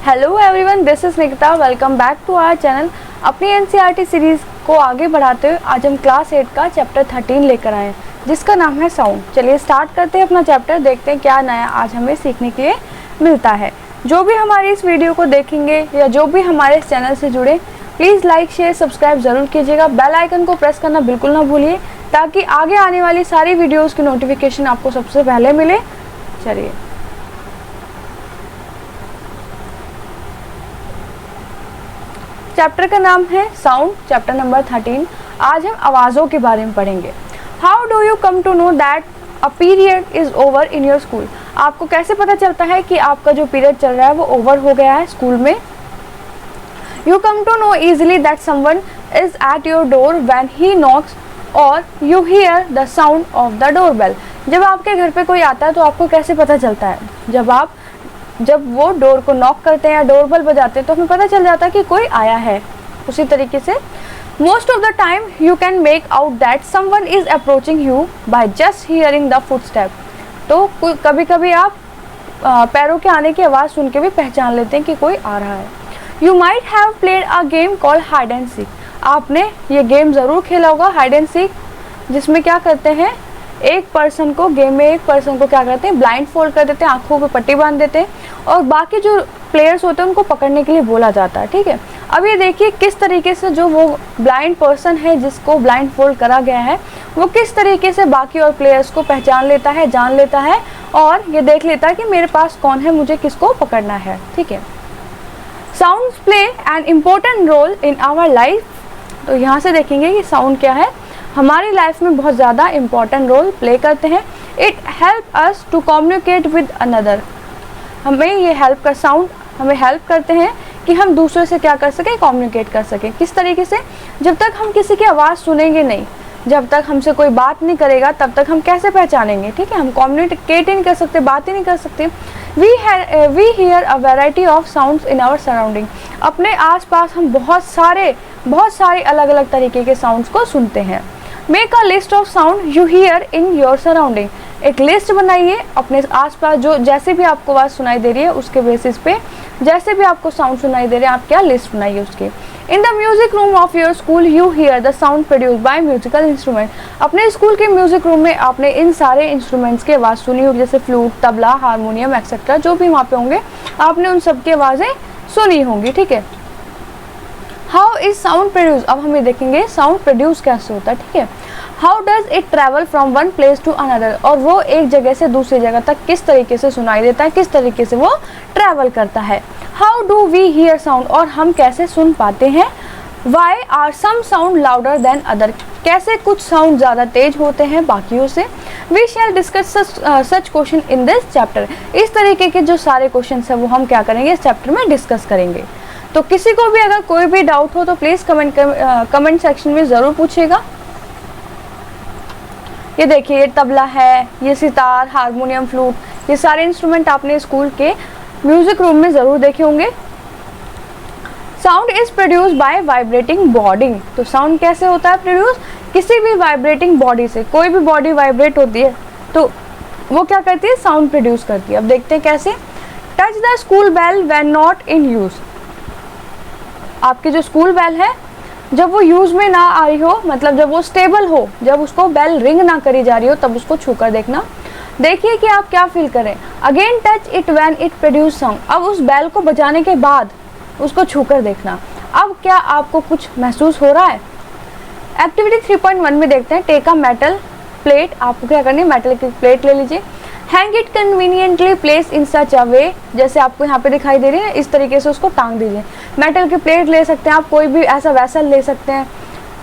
Hello everyone, this is Nikita. Welcome back to our channel. अपनी NCERT series को आगे बढ़ाते हुए आज हम क्लास 8 का चैप्टर 13 लेकर आए हैं, जिसका नाम है साउंड। चलिए स्टार्ट करते हैं अपना चैप्टर, देखते हैं क्या नया आज हमें सीखने के लिए मिलता है। जो भी हमारी इस वीडियो को देखेंगे या जो भी हमारे इस चैनल से जुड़े, प्लीज़ लाइक शेयर सब्सक्राइब ज़रूर कीजिएगा। बेल आइकन को प्रेस करना बिल्कुल ना भूलिए, ताकि आगे आने वाली सारी वीडियोज़ की नोटिफिकेशन आपको सबसे पहले मिले। चलिए चैप्टर का नाम है साउंड, चैप्टर नंबर 13। आज हम आवाज़ों के बारे में पढ़ेंगे। How do you come to know that a period is over in your school? आपको कैसे पता चलता है कि आपका जो पीरियड चल रहा है वो ओवर हो गया है स्कूल में? You come to know easily that someone is at your door when he knocks or you hear the sound of the door bell. जब आपके घर पे कोई आता है तो आपको कैसे पता चलता है? जब वो डोर को नॉक करते हैं या डोर बेल बजाते हैं तो हमें पता चल जाता है कि कोई आया है। उसी तरीके से most of the time you can make out that someone is approaching you by just hearing the footstep. तो कभी कभी आप पैरों के आने की आवाज़ सुन के भी पहचान लेते हैं कि कोई आ रहा है। You might have played a game called hide and seek. आपने ये गेम ज़रूर खेला होगा, हाइड एंड सीक, जिसमें क्या करते हैं, गेम में एक पर्सन को क्या करते हैं, ब्लाइंड फोल्ड कर देते हैं, आंखों पे पट्टी बांध देते हैं और बाकी जो प्लेयर्स होते हैं उनको पकड़ने के लिए बोला जाता है। ठीक है, अब ये देखिए किस तरीके से जो वो ब्लाइंड पर्सन है जिसको ब्लाइंड फोल्ड करा गया है, वो किस तरीके से बाकी और प्लेयर्स को पहचान लेता है, जान लेता है और ये देख लेता है कि मेरे पास कौन है, मुझे किसको पकड़ना है। ठीक है, sounds play an important role in our life. तो यहाँ से देखेंगे कि साउंड क्या है, हमारी लाइफ में बहुत ज़्यादा इम्पॉर्टेंट रोल प्ले करते हैं। It help us to communicate with another. Sound हमें हेल्प करते हैं कि हम दूसरे से क्या कर सकें, कम्युनिकेट कर सकें। किस तरीके से? जब तक हम किसी की आवाज़ सुनेंगे नहीं, जब तक हमसे कोई बात नहीं करेगा, तब तक हम कैसे पहचानेंगे? ठीक है, हम कम्युनिकेट ही नहीं कर सकते, बात ही नहीं कर सकते। We hear a variety of sounds in our surrounding. अपने आसपास हम बहुत सारे अलग अलग तरीके के साउंड्स को सुनते हैं। Make a list of sound you here in your surrounding. एक लिस्ट बनाइए अपने आसपास, जो जैसे भी आपको आवाज़ सुनाई दे रही है उसके बेसिस पे, जैसे भी आपको साउंड सुनाई दे रहे हैं आप क्या लिस्ट बनाइए उसके। In the music room of your school you hear the sound produced by musical instrument. अपने स्कूल के म्यूजिक रूम में आपने इन सारे इंस्ट्रूमेंट्स की आवाज़ सुनी होगी, जैसे फ्लूट, तबला, हारमोनियम एक्सेट्रा, जो भी वहाँ पे होंगे आपने उन सब की आवाज़ें सुनी होंगी। ठीक है, हाउ इज साउंड प्रोड्यूस? अब हम ये देखेंगे साउंड प्रोड्यूस कैसे होता है। ठीक है, how does it travel from one place to another. और वो एक जगह से दूसरी जगह तक किस तरीके से सुनाई देता है, किस तरीके से वो ट्रैवल करता है। How do we hear sound, और हम कैसे सुन पाते हैं। Why are some sound louder than other, कैसे कुछ साउंड ज़्यादा तेज होते हैं बाकियों से। We shall discuss such question in this chapter. इस तरीके के जो सारे क्वेश्चन हैं वो हम क्या करेंगे, इस चैप्टर में डिस्कस करेंगे। तो किसी को भी अगर कोई भी डाउट हो तो प्लीज़ कमेंट सेक्शन में ज़रूर पूछिएगा। ये देखिए, ये तबला है, ये सितार, हारमोनियम, फ्लूट, ये सारे इंस्ट्रूमेंट आपने स्कूल के म्यूजिक रूम में ज़रूर देखे होंगे। Sound is produce by vibrating body. तो साउंड कैसे होता है प्रोड्यूस? किसी भी वाइब्रेटिंग बॉडी से। कोई भी बॉडी वाइब्रेट होती है तो वो क्या करती है, साउंड प्रोड्यूस करती है। अब देखते हैं कैसे। Touch the school bell when not in use. आपकी जो स्कूल बेल है जब वो यूज़ में ना आ रही हो, मतलब जब वो स्टेबल हो, जब उसको बेल रिंग ना करी जा रही हो, तब उसको छूकर देखना। देखिए कि आप क्या फील करें। Again touch it when it produce sound. अब उस बेल को बजाने के बाद उसको छूकर देखना। अब क्या आपको कुछ महसूस हो रहा है? एक्टिविटी 3.1 में देखते हैं। Take a metal plate. आपको क्या करनी है, मेटल की प्लेट ले लीजिए। Hang it conveniently place in such a way, जैसे आपको यहाँ पे दिखाई दे रही है, इस तरीके से उसको टांग दीजिए। मेटल की प्लेट ले सकते हैं आप, कोई भी ऐसा वैसल ले सकते हैं।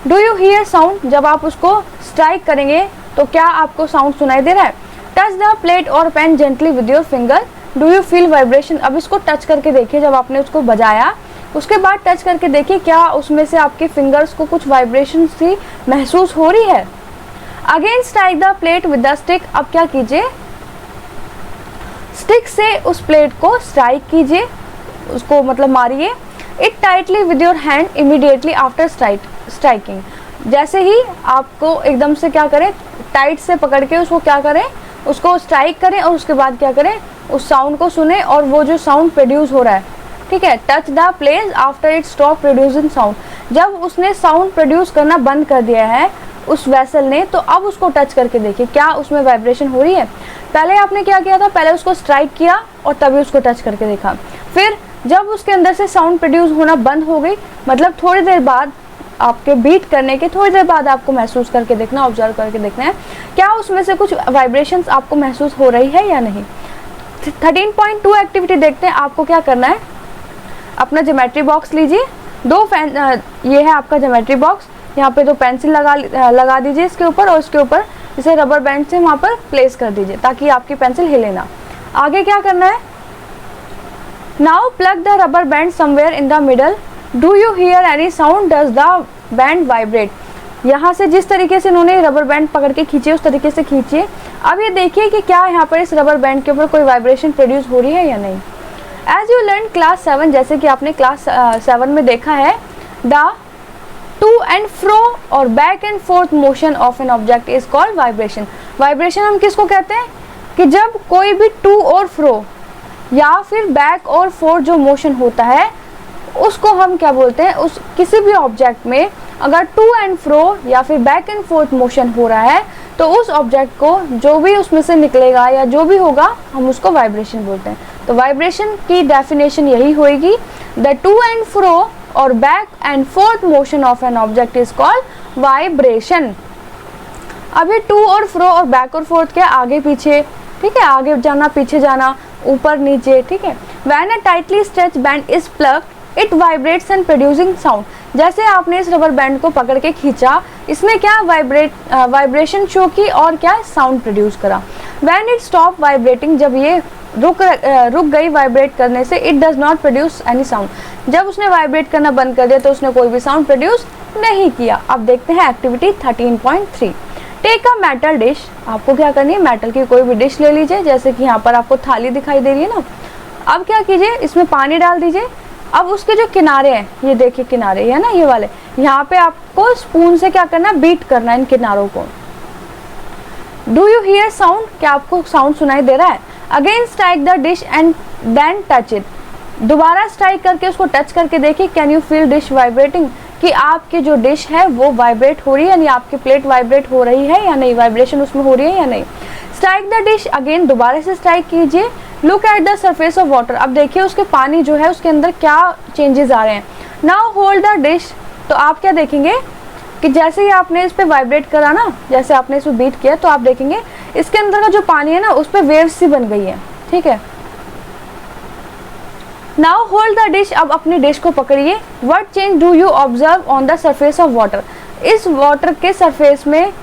Do you here sound? जब आप उसको स्ट्राइक करेंगे तो क्या आपको साउंड सुनाई दे रहा है। टच द प्लेट और pen gently with your finger. Do you feel vibration? अब इसको टच करके देखिए, जब आपने उसको बजाया उसके बाद टच करके देखिए क्या उसमें से आपके फिंगर्स को कुछ वाइब्रेशन सी महसूस हो रही है। Again strike the plate with the stick. अब क्या कीजिए, स्टिक से उस प्लेट को स्ट्राइक कीजिए, उसको मतलब मारिए। It tightly with your hand immediately after striking. जैसे ही आपको एकदम से क्या करें, टाइट से पकड़ के उसको क्या करें, उसको स्ट्राइक करें और उसके बाद क्या करें, उस साउंड को सुने और वो जो साउंड प्रोड्यूस हो रहा है ठीक है, touch the place after it stop producing sound, जब उसने साउंड प्रोड्यूस करना बंद कर दिया है उस वेसल ने, तो अब उसको टच करके देखिए क्या उसमें वाइब्रेशन हो रही है। पहले आपने क्या किया था, पहले उसको स्ट्राइक किया और तभी उसको टच करके देखा, फिर जब उसके अंदर से साउंड प्रोड्यूस होना बंद हो गई, मतलब थोड़ी देर बाद, आपके बीट करने के थोड़ी देर बाद आपको महसूस करके देखना, ऑब्जर्व करके देखना है क्या उसमें से कुछ वाइब्रेशंस आपको महसूस हो रही है या नहीं। 13.2 एक्टिविटी देखते हैं। आपको क्या करना है, अपना ज्योमेट्री बॉक्स लीजिए, ये है आपका ज्योमेट्री बॉक्स, यहाँ पे 2 पेंसिल लगा दीजिए इसके ऊपर, और इसके ऊपर इसे रबर बैंड से वहाँ पर प्लेस कर दीजिए ताकि आपकी पेंसिल हिले ना। आगे क्या करना है, now plug the rubber band somewhere in the middle, do you here any sound, does the band vibrate. यहाँ से जिस तरीके से इन्होंने रबर बैंड पकड़ के खींचे उस तरीके से खींचिए। अब ये देखिए कि क्या यहाँ पर इस रबर बैंड के ऊपर कोई वाइब्रेशन प्रोड्यूस हो रही है या नहीं। एज यू लर्न क्लास 7, जैसे कि आपने क्लास 7 में देखा है, द टू एंड फ्रो और back and fourth motion of an object is called vibration. Vibration हम किसको कहते हैं कि जब कोई भी टू और फ्रो या फिर बैक और फोर्थ जो मोशन होता है उसको हम क्या बोलते हैं, उस किसी भी ऑब्जेक्ट में अगर टू एंड फ्रो या फिर बैक एंड फोर्थ मोशन हो रहा है तो उस ऑब्जेक्ट को जो भी उसमें से निकलेगा या जो भी होगा हम उसको वाइब्रेशन बोलते हैं। तो वाइब्रेशन की डेफिनेशन यही होगी, द टू एंड फ्रो और back and fourth motion of an object is called vibration. अभी टू और फ्रो और बैक और फोर्थ के आगे पीछे, ठीक है, आगे जाना पीछे जाना ऊपर नीचे, ठीक है। When a tightly stretch band is plugged it vibrates and producing sound. जैसे आपने इस रबर बैंड को पकड़ के खींचा, इसने क्या वाइब्रेशन शो की और क्या साउंड प्रोड्यूस करा। व्हेन इट स्टॉप वाइब्रेटिंग, जब ये रुक गई वाइब्रेट करने से, it does not produce any sound. जब उसने वाइब्रेट करना बंद कर दिया तो उसने कोई भी साउंड प्रोड्यूस नहीं किया। अब देखते हैं activity 13.3। Take a metal dish. आपको क्या करनी है, मेटल की कोई भी डिश ले लीजिए, जैसे कि यहाँ पर आपको थाली दिखाई दे रही है ना। अब क्या कीजिए, इसमें पानी डाल दीजिए। अब उसके जो किनारे हैं, ये देखिए किनारे है ना, ये वाले, यहाँ पे आपको स्पून से क्या करना है, बीट करना है इन किनारों को। डू यू हियर साउंड, क्या आपको साउंड सुनाई दे रहा है। Again strike the dish and then touch it. दोबारा स्ट्राइक करके उसको टच करके देखिए, can you feel dish vibrating, कि आपकी जो डिश है वो वाइब्रेट हो रही है, यानी आपकी प्लेट वाइब्रेट हो रही है या नहीं, वाइब्रेशन उसमें हो रही है या नहीं। स्ट्राइक द डिश अगेन, दोबारा से स्ट्राइक कीजिए। Look at the surface of water. अब देखिए उसके पानी जो है उसके अंदर क्या चेंजेस आ रहे हैं। Now hold the dish. तो आप क्या देखेंगे कि जैसे ही आपने इस पे वाइब्रेट करा ना, जैसे आपने इसको बीट किया, तो आप देखेंगे इसके अंदर का जो पानी है ना उस पे वेव्स सी बन गई है, ठीक है। Now hold the dish. अब अपनी डिश को पकड़िए। What change do you observe on the surface of water. इस वाटर के सरफेस में,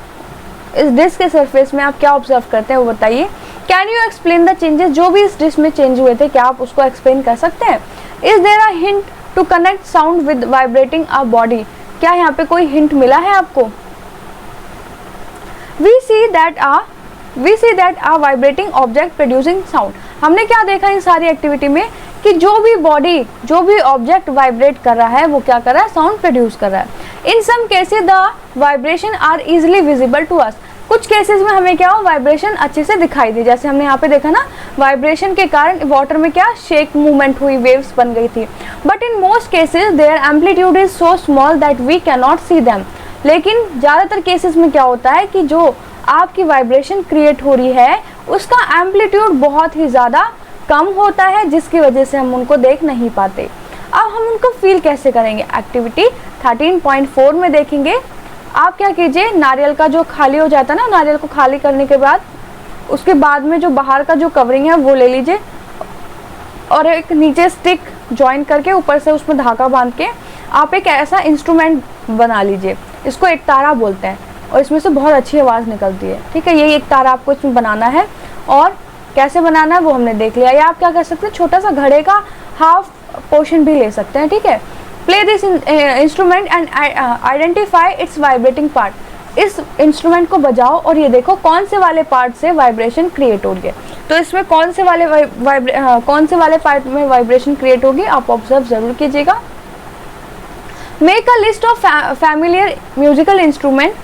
इस डिश के सरफेस में आप क्या ऑब्जर्व करते हैं वो बताइए। Can you explain the changes, जो भी इस डिश में चेंज हुए थे क्या आप उसको एक्सप्लेन कर सकते हैं। Is there a hint to connect sound with vibrating a body. क्या यहाँ पे कोई हिंट मिला है आपको। We see that a vibrating object producing sound. हमने क्या देखा इन सारी एक्टिविटी में कि जो भी बॉडी, जो भी ऑब्जेक्ट वाइब्रेट कर रहा है वो क्या कर रहा है, साउंड प्रोड्यूस कर रहा है। In some cases the vibration are easily visible to us. कुछ केसेस में हमें क्या हो, वाइब्रेशन अच्छे से दिखाई दी, जैसे हमने यहाँ पे देखा ना, वाइब्रेशन के कारण वाटर में क्या शेक मूवमेंट हुई, वेव्स बन गई थी। But in most cases their amplitude is so small that we can not see them. लेकिन ज़्यादातर केसेस में क्या होता है कि जो आपकी वाइब्रेशन क्रिएट हो रही है उसका एम्पलीट्यूड बहुत ही ज़्यादा कम होता है, जिसकी वजह से हम उनको देख नहीं पाते। अब हम उनको फील कैसे करेंगे, एक्टिविटी 13.4 में देखेंगे। आप क्या कीजिए, नारियल का जो खाली हो जाता है ना, नारियल को खाली करने के बाद उसके बाद में जो बाहर का जो कवरिंग है वो ले लीजिए और एक नीचे स्टिक जॉइन करके ऊपर से उसमें धागा बांध के आप एक ऐसा इंस्ट्रूमेंट बना लीजिए। इसको एक तारा बोलते हैं और इसमें से बहुत अच्छी आवाज़ निकलती है, ठीक है। यही एक तारा आपको इसमें बनाना है और कैसे बनाना है वो हमने देख लिया। या आप क्या कर सकते हैं, छोटा सा घड़े का हाफ पोर्शन भी ले सकते हैं, ठीक है। Play this instrument and identify it's vibrating part. इस इंस्ट्रूमेंट को बजाओ और ये देखो कौन से वाले पार्ट से वाइब्रेशन क्रिएट हो रही है। तो इसमें कौन से वाले पार्ट में वाइब्रेशन क्रिएट होगी आप ऑब्जर्व जरूर कीजिएगा। Make a list of familiar musical instrument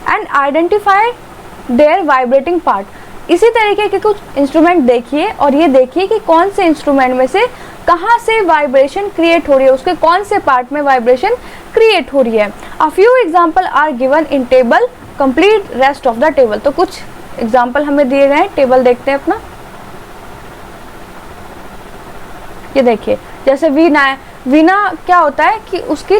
and identify there vibrating part. इसी तरीके के कुछ इंस्ट्रूमेंट देखिए और ये देखिए कि कौन से इंस्ट्रूमेंट में से कहाँ से वाइब्रेशन क्रिएट हो रही है, उसके कौन से पार्ट में वाइब्रेशन क्रिएट हो रही है। A few example are given in table, complete rest of the table. तो कुछ एग्जाम्पल हमें दिए गए हैं, टेबल देखते हैं अपना। ये देखिए, जैसे वीणा है, वीणा क्या होता है कि उसकी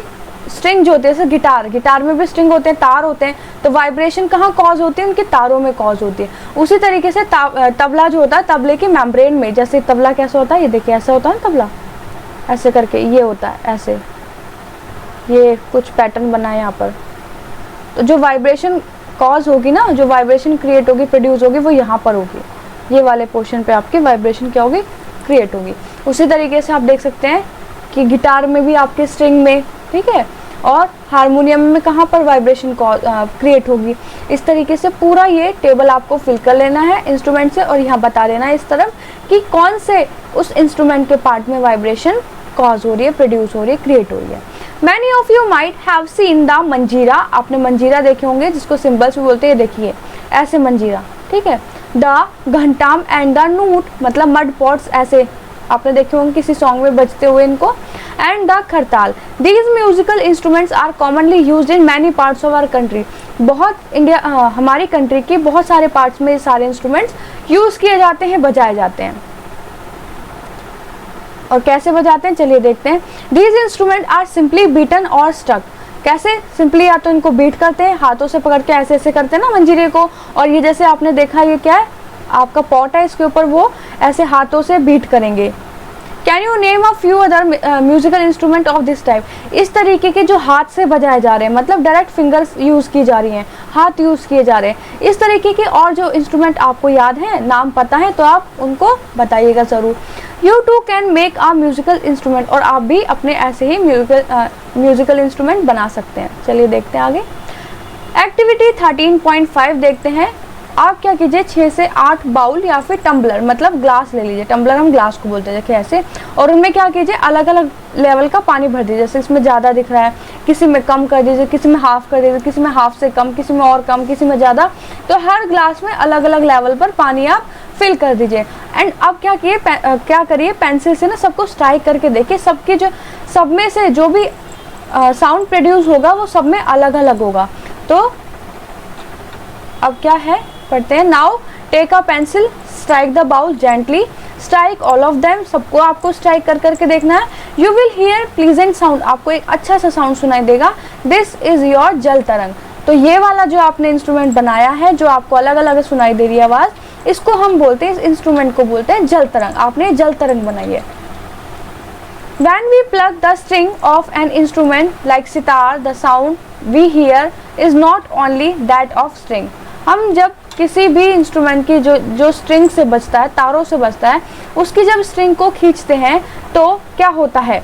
स्ट्रिंग जो होती है, जैसे गिटार में भी स्ट्रिंग होते हैं, तार होते हैं, तो वाइब्रेशन कहाँ कॉज होती है, उनके तारों में कॉज होती है। उसी तरीके से तबला जो होता है, तबले के मेम्ब्रेन में, जैसे तबला कैसा होता है, ये देखिए ऐसा होता है ना तबला, ऐसे करके ये होता है, ऐसे ये कुछ पैटर्न बना है यहाँ पर। तो जो वाइब्रेशन कॉज होगी ना, जो वाइब्रेशन क्रिएट होगी, प्रोड्यूस होगी, वो यहाँ पर होगी, ये वाले पोर्शन पे आपकी वाइब्रेशन क्या होगी, क्रिएट होगी। उसी तरीके से आप देख सकते हैं कि गिटार में भी आपके स्ट्रिंग में, ठीक है, और हारमोनियम में कहाँ पर वाइब्रेशन क्रिएट होगी। इस तरीके से पूरा ये टेबल आपको फिल कर लेना है इंस्ट्रूमेंट से, और यहाँ बता देना है इस तरफ कि कौन से उस इंस्ट्रूमेंट के पार्ट में वाइब्रेशन कॉज हो रही है, प्रोड्यूस हो रही है, क्रिएट हो रही है। Many of you might have seen the मंजीरा, आपने मंजीरा देखे होंगे, जिसको सिंबल्स भी बोलते हैं, देखिए ऐसे मंजीरा, ठीक है। द घंटाम एंड द नूट, मतलब मड पॉट्स, ऐसे आपने देखे होंगे किसी सॉन्ग में बजते हुए इनको। And the khartal, these musical instruments are commonly used in many parts of our country. बहुत हमारी कंट्री के बहुत सारे पार्ट्स में ये सारे इंस्ट्रूमेंट्स यूज किए जाते हैं, बजाए जाते हैं। और कैसे बजाते हैं चलिए देखते हैं। These instrument are simply beaten और स्टक, कैसे सिंपली या तो इनको बीट करते हैं, हाथों से पकड़ के ऐसे ऐसे करते हैं ना मंजीरे को, और ये जैसे आपने देखा ये क्या है, आपका पॉट है, इसके ऊपर वो ऐसे हाथों से बीट करेंगे। Can you name a few other musical instrument of this type, इस तरीके के जो हाथ से बजाए जा रहे हैं, मतलब डायरेक्ट फिंगर्स यूज की जा रही हैं, हाथ यूज किए जा रहे हैं, इस तरीके के और जो इंस्ट्रूमेंट आपको याद है, नाम पता है, तो आप उनको बताइएगा जरूर। You too can make a musical instrument, और आप भी अपने ऐसे ही म्यूजिकल इंस्ट्रूमेंट बना सकते हैं। चलिए देखते हैं आगे। एक्टिविटी 13.5 देखते हैं। आप क्या कीजिए, 6 से 8 बाउल या फिर टम्बलर, मतलब ग्लास ले लीजिए, टम्बलर हम ग्लास को बोलते हैं, देखिए ऐसे, और उनमें क्या कीजिए, अलग अलग लेवल का पानी भर दीजिए। जैसे इसमें ज़्यादा दिख रहा है, किसी में कम कर दीजिए, किसी में हाफ कर दीजिए, किसी में हाफ से कम, किसी में और कम, किसी में ज़्यादा। तो हर ग्लास में अलग अलग लेवल पर पानी आप फिल कर दीजिए। एंड अब क्या करिए, पेंसिल से ना सबको स्ट्राइक करके देखिए, सबके जो सब में से जो भी साउंड प्रोड्यूस होगा वो सब में अलग अलग होगा। तो अब क्या है, पढ़ते हैं। Now take a pencil, strike the bowl gently, strike all of them, सबको आपको स्ट्राइक कर करके देखना है। You will hear pleasant sound, आपको एक अच्छा सा साउंड सुनाई देगा। दिस इज योर जल तरंग। तो ये वाला जो आपने इंस्ट्रूमेंट बनाया है, जो आपको अलग अलग सुनाई दे रही है आवाज़, इसको हम बोलते हैं, इस इंस्ट्रूमेंट को बोलते हैं जल तरंग। आपने जल तरंग बनाई है। When we pluck the string of an instrument like sitar, the sound we hear is not only that of string. हम जब किसी भी इंस्ट्रूमेंट की जो स्ट्रिंग से बजता है, तारों से बजता है, उसकी जब स्ट्रिंग को खींचते हैं तो क्या होता है,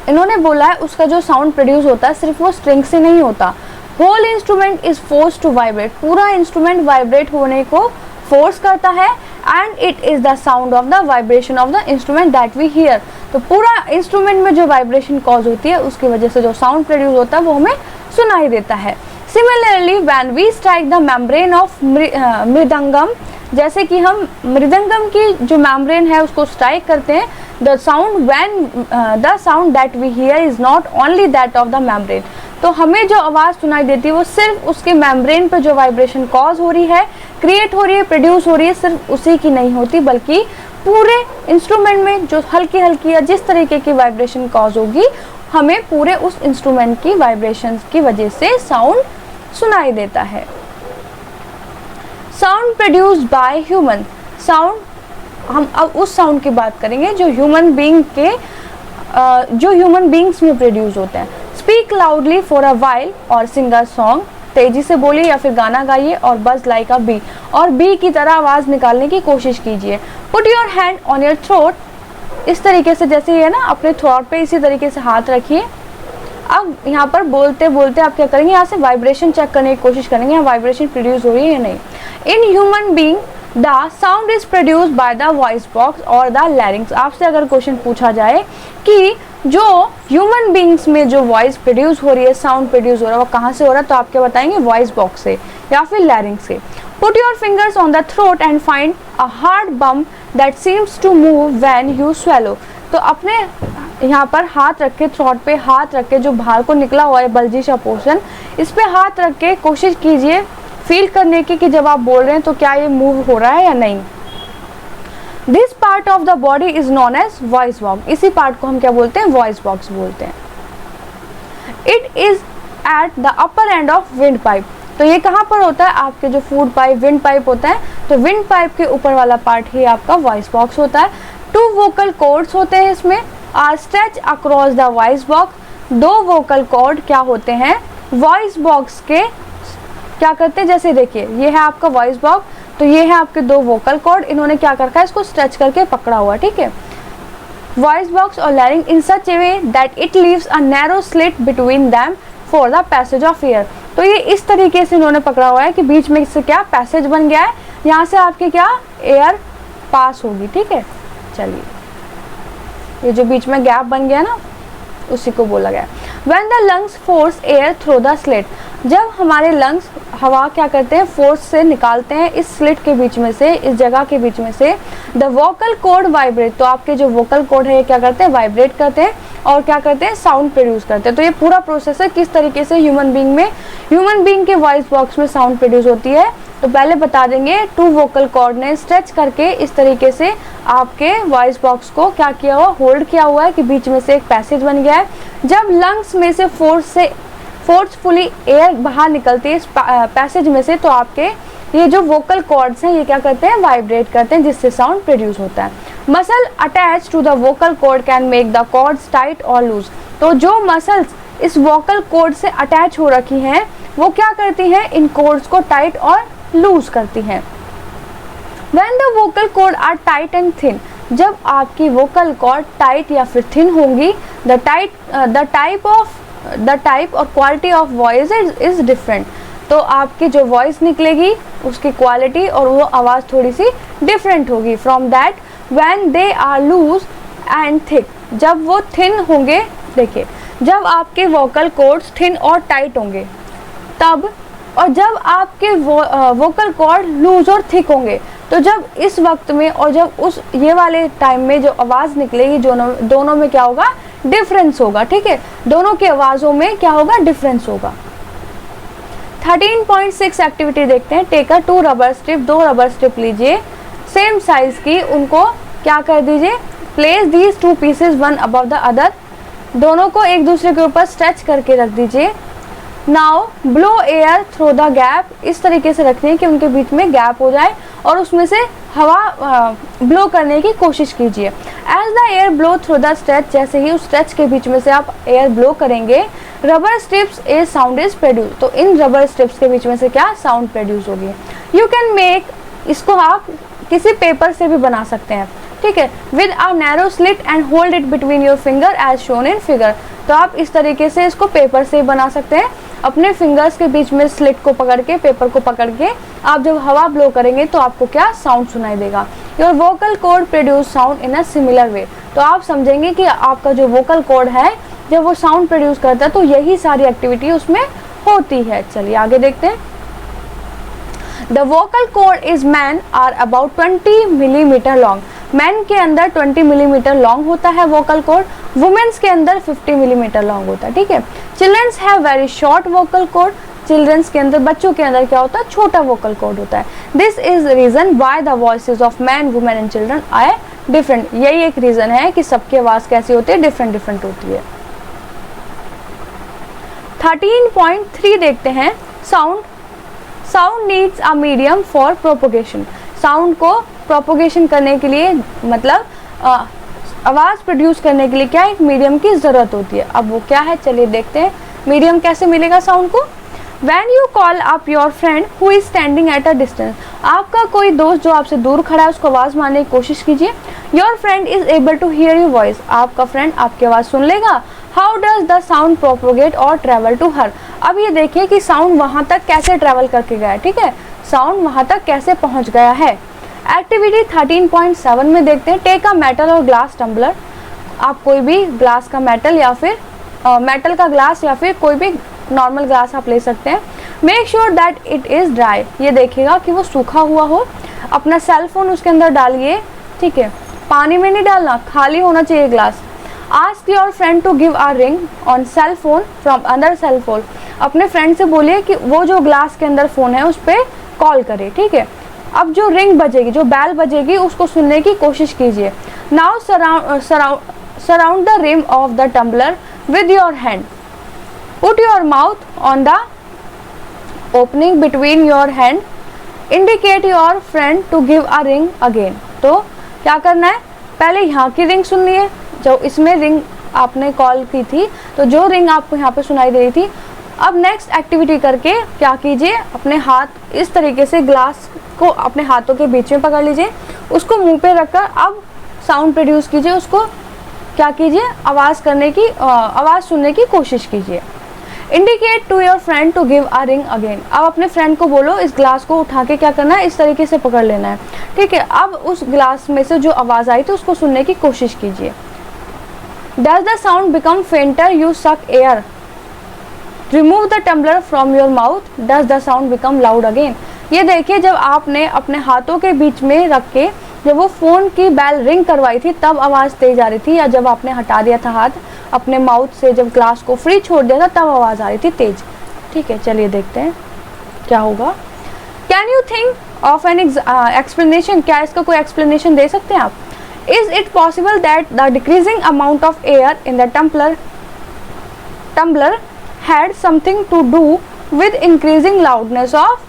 इन्होंने बोला है उसका जो साउंड प्रोड्यूस होता है सिर्फ वो स्ट्रिंग से नहीं होता। Whole instrument is force to vibrate, पूरा इंस्ट्रूमेंट वाइब्रेट होने को फोर्स करता है। And it is the sound of the vibration of the instrument that we hear. तो पूरा इंस्ट्रूमेंट में जो वाइब्रेशन कॉज होती है, उसकी वजह से जो साउंड प्रोड्यूस होता है वो हमें सुनाई देता है। Similarly when we strike the membrane of mridangam, जैसे कि हम मृदंगम की जो मेम्ब्रेन है उसको स्ट्राइक करते हैं, the sound that we hear is not only that of the membrane. तो हमें जो आवाज़ सुनाई देती है वो सिर्फ उसके मेम्ब्रेन पे जो वाइब्रेशन कॉज हो रही है, क्रिएट हो रही है, प्रोड्यूस हो रही है, सिर्फ उसी की नहीं होती, बल्कि पूरे इंस्ट्रूमेंट में जो हल्की हल्की या जिस तरीके की वाइब्रेशन कॉज होगी, हमें पूरे उस इंस्ट्रूमेंट की वाइब्रेशन की वजह से साउंड सुनाई देता है। Sound produced by human, sound, हम अब उस साउंड की बात करेंगे जो ह्यूमन बींग्स में प्रोड्यूस होते हैं। Speak loudly for a while और सिंग अ सॉन्ग, तेजी से बोलिए या फिर गाना गाइए, और बज लाइक अ बी, और बी की तरह आवाज़ निकालने की कोशिश कीजिए। Put your hand on your throat, इस तरीके से जैसे ये है ना, अपने थ्रोट पे इसी तरीके से हाथ रखिए। अब यहाँ पर बोलते बोलते आप क्या करेंगे, यहाँ से वाइब्रेशन चेक करने की कोशिश करेंगे, यहाँ वाइब्रेशन प्रोड्यूस हो रही है या नहीं। In human being the sound is produced by the voice box और द लैरिंग्स। आपसे अगर क्वेश्चन पूछा जाए कि जो ह्यूमन बींग्स में जो वॉइस प्रोड्यूस हो रही है, साउंड प्रोड्यूस हो रहा है, वो कहाँ से हो रहा है, तो आप क्या बताएंगे, वॉइस बॉक्स से या फिर लैरिंग से। Put your fingers on the throat and find a hard bump that seems to move when you swallow. तो अपने यहाँ पर हाथ रख के, थ्रोट पे हाथ रख के, जो बाहर को निकला हुआ है बल्जी सा पोर्शन, इस पे हाथ रख के कोशिश कीजिए फील करने की कि जब आप बोल रहे हैं तो क्या ये मूव हो रहा है या नहीं। This part of the body is known as voice box. इसी पार्ट को हम क्या बोलते हैं? वॉइस बॉक्स बोलते हैं। It is at the upper end of windpipe. तो ये कहाँ पर होता है? आपके जो फूड पाइप, विंड पाइप होता है, तो विंड पाइप के ऊपर वाला पार्ट ही आपका वॉइस बॉक्स होता है। 2 वोकल कॉर्ड्स होते हैं इसमें, are stretch across the voice box. 2 vocal cord क्या होते हैं? वॉइस बॉक्स के क्या करते हैं? जैसे देखिए ये है आपका वॉइस बॉक्स, तो ये है आपके 2 वोकल कॉर्ड, इन्होंने क्या कर रखा है? इसको स्ट्रेच करके पकड़ा हुआ, ठीक है। वॉइस बॉक्स और larynx in such A way that it leaves a narrow slit between them for the passage of air. तो ये इस तरीके से इन्होंने पकड़ा हुआ है कि बीच में इससे क्या पैसेज बन गया है, यहाँ से आपके क्या एयर पास होगी, ठीक है। चलिए, ये जो बीच में गैप बन गया ना, उसी को बोला गया। When the lungs force air through the slit, जब हमारे लंग्स हवा क्या करते हैं? फोर्स से निकालते हैं इस स्लिट के बीच में से, इस जगह के बीच में से। द वोकल कॉर्ड वाइब्रेट, तो आपके जो वोकल कॉर्ड है ये क्या करते हैं? वाइब्रेट करते हैं और क्या करते हैं? साउंड प्रोड्यूस करते हैं। तो ये पूरा प्रोसेस है किस तरीके से ह्यूमन बीइंग के वॉइस बॉक्स में साउंड प्रोड्यूस होती है। तो पहले बता देंगे, 2 वोकल कॉर्ड ने स्ट्रेच करके इस तरीके से आपके वॉइस बॉक्स को क्या किया हुआ? होल्ड किया हुआ है कि बीच में से एक पैसेज बन गया है। जब लंग्स में से फोर्सफुली एयर बाहर निकलती है इस पैसेज में से, तो आपके ये जो वोकल कॉर्ड्स हैं ये क्या करते हैं? वाइब्रेट करते हैं, जिससे साउंड प्रोड्यूस होता है। Muscle attach to the vocal cord can make the cords tight और लूज। तो जो मसल्स इस वोकल कॉर्ड से अटैच हो रखी हैं वो क्या करती हैं? इन कॉर्ड्स को टाइट और लूज करती हैं। When the vocal cord are tight and thin, जब आपकी वोकल कॉर्ड टाइट या फिर थिन होंगी, the टाइप और quality of voice is different. तो आपकी जो वॉइस निकलेगी उसकी क्वालिटी और वो आवाज़ थोड़ी सी डिफरेंट होगी from that when they are loose and thick. जब वो थिन होंगे, देखिए जब आपके वोकल कॉर्ड्स थिन और टाइट होंगे तब, और जब आपके वोकल कॉर्ड लूज और थिक होंगे, तो जब इस वक्त में और जब उस ये वाले टाइम में जो आवाज़ निकलेगी दोनों में क्या होगा? डिफरेंस होगा, ठीक है। दोनों की आवाज़ों में क्या होगा? डिफरेंस होगा। 13.6 एक्टिविटी देखते हैं। Take a 2 rubber strip, 2 rubber strip लीजिए सेम साइज की, उनको क्या कर दीजिए? Place these 2 pieces one above the other, दोनों को एक दूसरे के ऊपर स्ट्रेच करके रख दीजिए। Now blow air through the gap, इस तरीके से रखनी है कि उनके बीच में गैप हो जाए और उसमें से हवा ब्लो करने की कोशिश कीजिए। As the air blow through the stretch, जैसे ही उस स्ट्रेच के बीच में से आप एयर ब्लो करेंगे, rubber strips a sound is produce, तो इन रबर स्ट्रिप्स के बीच में से क्या साउंड प्रोड्यूस होगी। यू कैन मेक, इसको आप किसी पेपर से भी बना सकते हैं, ठीक है। With a narrow slit and hold it between your finger as shown in figure, तो आप इस तरीके से इसको पेपर से बना सकते हैं। अपने फिंगर्स के बीच में स्लिट को पकड़ के, पेपर को पकड़ के आप जब हवा ब्लो करेंगे तो आपको क्या साउंड सुनाई देगा। Your vocal cord produce sound in a similar way, तो आप समझेंगे कि आपका जो वोकल कॉर्ड है जब वो साउंड प्रोड्यूस करता है तो यही सारी एक्टिविटी उसमें होती है। चलिए आगे देखते हैं। The vocal cord is man are about 20 millimetre long, man के अंदर 20 मिलीमीटर लॉन्ग होता है वोकल कॉर्ड, वुमेन्स के अंदर 50 मिलीमीटर लॉन्ग होता है, ठीक है। Childrens have very short vocal cord, childrens के अंदर, बच्चों के अंदर क्या होता है? छोटा वोकल कॉर्ड होता है। This is reason why the voices of man, women and children are different, यही एक रीजन है कि सबकी आवाज़ कैसी होती है? डिफरेंट होती है। 13.3 देखते हैं। Sound needs a medium for propagation, sound को प्रोपोगेशन करने के लिए, मतलब आवाज़ प्रोड्यूस करने के लिए क्या एक मीडियम की ज़रूरत होती है। अब वो क्या है? चलिए देखते हैं मीडियम कैसे मिलेगा साउंड को। When you call up your friend who is standing at a distance, आपका कोई दोस्त जो आपसे दूर खड़ा है उसको आवाज़ मारने की कोशिश कीजिए। Your friend is able to hear your voice, आपका फ्रेंड आपकी आवाज़ सुन लेगा। How does the sound propagate or travel to her? अब ये देखिए कि साउंड वहाँ तक कैसे ट्रैवल करके गया है, ठीक है, साउंड वहाँ तक कैसे पहुँच गया है। एक्टिविटी 13.7 में देखते हैं। टेक अ मेटल और ग्लास टम्बलर, आप कोई भी ग्लास का मेटल या फिर मेटल का ग्लास या फिर कोई भी नॉर्मल ग्लास आप ले सकते हैं। Make sure that it is dry, ये देखिएगा कि वो सूखा हुआ हो। अपना सेल फोन उसके अंदर डालिए, ठीक है, पानी में नहीं डालना, खाली होना चाहिए glass. Ask your friend to give a ring on cell phone from other cell phone, अपने फ्रेंड से बोलिए कि वो जो ग्लास के अंदर फ़ोन है उस पर कॉल करे, ठीक है। अब जो रिंग बजेगी, जो बैल बजेगी, उसको सुनने की कोशिश कीजिए। Now surround the rim of the tumbler with your hand, put your mouth on the opening between your hand, indicate your friend to give a ring again. तो क्या करना है, पहले यहाँ की रिंग सुननी है, जो इसमें रिंग आपने कॉल की थी, तो जो रिंग आपको यहाँ पे सुनाई दे रही थी। अब नेक्स्ट एक्टिविटी करके क्या कीजिए, अपने हाथ इस तरीके से ग्लास को अपने हाथों के बीच में पकड़ लीजिए, उसको मुंह पे रखकर अब साउंड प्रोड्यूस कीजिए, उसको क्या कीजिए, आवाज़ सुनने की कोशिश कीजिए। Indicate to your friend to give a ring again, अब अपने फ्रेंड को बोलो इस ग्लास को उठा के क्या करना है, इस तरीके से पकड़ लेना है, ठीक है। अब उस ग्लास में से जो आवाज़ आई थी उसको सुनने की कोशिश कीजिए। Does the sound become fainter, you suck air, remove the tumbler from your mouth, does the sound become loud again. ये देखिए, जब आपने अपने हाथों के बीच में रख के जब वो फ़ोन की बेल रिंग करवाई थी तब आवाज़ तेज आ रही थी, या जब आपने हटा दिया था हाथ अपने माउथ से, जब ग्लास को फ्री छोड़ दिया था तब आवाज़ आ रही थी तेज, ठीक है। चलिए देखते हैं क्या होगा। Can you think of an explanation, क्या इसका कोई एक्सप्लेनेशन दे सकते हैं आप? Is it possible that the decreasing amount of air in the tumbler had something to do with increasing loudness of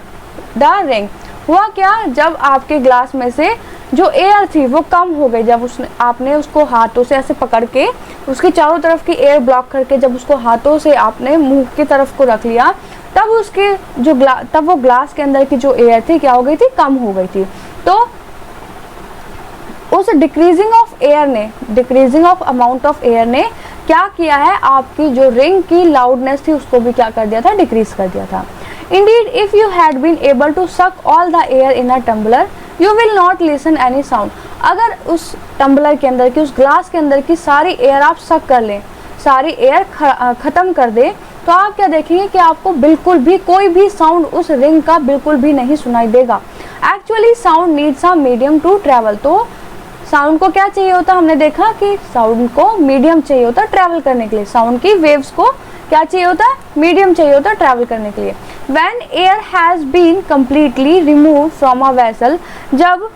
the ring? हुआ क्या, जब आपके ग्लास में से जो एयर थी वो कम हो गई, जब आपने उसको हाथों से ऐसे पकड़ के उसकी चारों तरफ की एयर ब्लॉक करके जब उसको हाथों से आपने मुंह की तरफ को रख लिया, तब उसके जो तब वो ग्लास के अंदर की जो एयर थी क्या हो गई थी, कम हो गई थी। तो उस decreasing of amount of air ने क्या किया है, आपकी जो रिंग की लाउडनेस थी उसको भी क्या कर दिया था, डिक्रीज कर दिया था। Indeed if you had been able to suck all the air in a tumbler you will not listen any sound, अगर उस टम्बलर के अंदर की, उस ग्लास के अंदर की सारी एयर आप सक कर लें, सारी एयर ख़त्म कर दे, तो आप क्या देखेंगे कि आपको बिल्कुल भी कोई भी साउंड उस रिंग का बिल्कुल भी नहीं सुनाई देगा। Actually sound needs a medium to travel, तो साउंड को क्या चाहिए होता, हमने देखा कि साउंड को मीडियम चाहिए होता ट्रैवल करने के लिए, साउंड की वेव्स को क्या चाहिए होता है, मीडियम चाहिए होता ट्रैवल करने के लिए। When air has been completely remove from a vessel, जब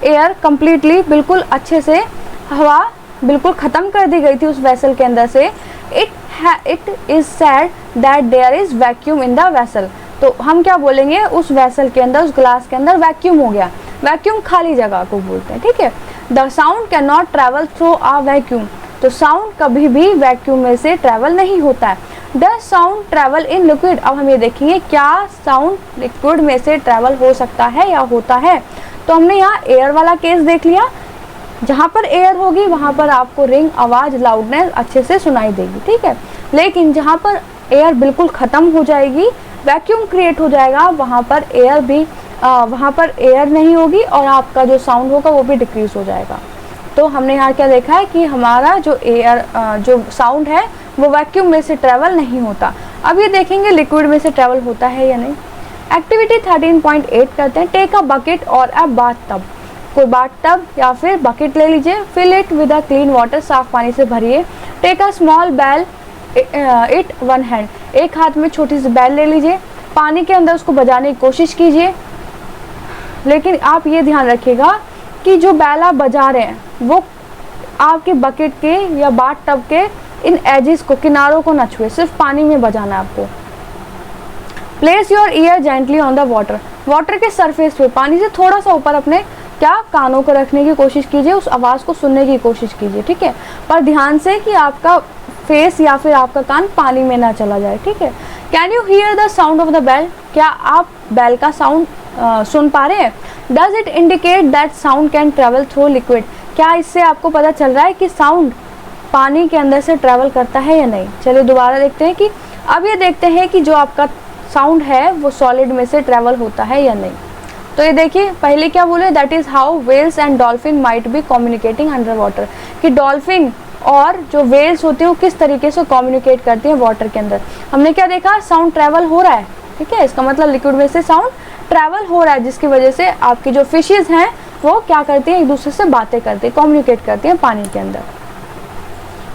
एयर कम्प्लीटली बिल्कुल अच्छे से, हवा बिल्कुल ख़त्म कर दी गई थी उस वेसल के अंदर से, it is said that there is vacuum in the vessel, तो हम क्या बोलेंगे, उस वेसल के अंदर, उस ग्लास के अंदर वैक्यूम हो गया, वैक्यूम खाली जगह को बोलते हैं, ठीक है। The sound can not travel through a vacuum, तो साउंड कभी भी वैक्यूम में से ट्रैवल नहीं होता है। Does sound travel in liquid, अब हम ये देखेंगे क्या साउंड लिक्विड में से ट्रैवल हो सकता है या होता है। तो हमने यहाँ एयर वाला केस देख लिया, जहाँ पर एयर होगी वहाँ पर आपको रिंग, आवाज़, लाउडनेस अच्छे से सुनाई देगी, ठीक है। लेकिन जहाँ पर एयर बिल्कुल ख़त्म हो जाएगी, वैक्यूम क्रिएट हो जाएगा, वहाँ पर एयर नहीं होगी और आपका जो साउंड होगा वो भी डिक्रीज हो जाएगा। तो हमने यहाँ क्या देखा है कि हमारा जो जो साउंड है वो वैक्यूम में से ट्रैवल नहीं होता। अब ये देखेंगे लिक्विड में से ट्रैवल होता है या नहीं। एक्टिविटी 13.8 करते हैं। टेक अ बकेट और अ बाथ टब, कोई बाथ टब या फिर बकेट ले लीजिए, fill it with a clean water, साफ पानी से भरिए। Take a small bell it one hand, एक हाथ में छोटी सी बैल ले लीजिए, पानी के अंदर उसको बजाने की कोशिश कीजिए, लेकिन आप ये ध्यान रखिएगा कि जो बैल आप बजा रहे हैं वो आपके बकेट के या बाथ टब के इन एजेस को, किनारों को ना छुए, सिर्फ पानी में बजाना है आपको। Place your year gently on the water, water के सरफेस पे, पानी से थोड़ा सा ऊपर अपने कानों को रखने की कोशिश कीजिए, उस आवाज़ को सुनने की कोशिश कीजिए, ठीक है। पर ध्यान से कि आपका फेस या फिर आपका कान पानी में ना चला जाए, ठीक है। Can you hear the sound of the bell, क्या आप बेल का साउंड सुन पा रहे हैं। Does it indicate that sound can travel through liquid, क्या इससे आपको पता चल रहा है कि साउंड पानी के अंदर से ट्रेवल करता है या नहीं। चलिए दोबारा देखते हैं कि अब ये देखते हैं कि जो आपका साउंड है वो सॉलिड में से ट्रेवल होता है या नहीं। तो ये देखिए पहले क्या बोले, that is how whales and dolphin might be communicating under water, कि डॉल्फिन और जो वेल्स होती हैं वो किस तरीके से कम्युनिकेट करती हैं वाटर के अंदर। हमने क्या देखा, साउंड ट्रेवल हो रहा है, ठीक है, इसका मतलब लिक्विड में से साउंड ट्रैवल हो रहा है, जिसकी वजह से आपकी जो फिशेज हैं वो क्या करती हैं, एक दूसरे से बातें करती हैं, कम्युनिकेट करती हैं पानी के अंदर।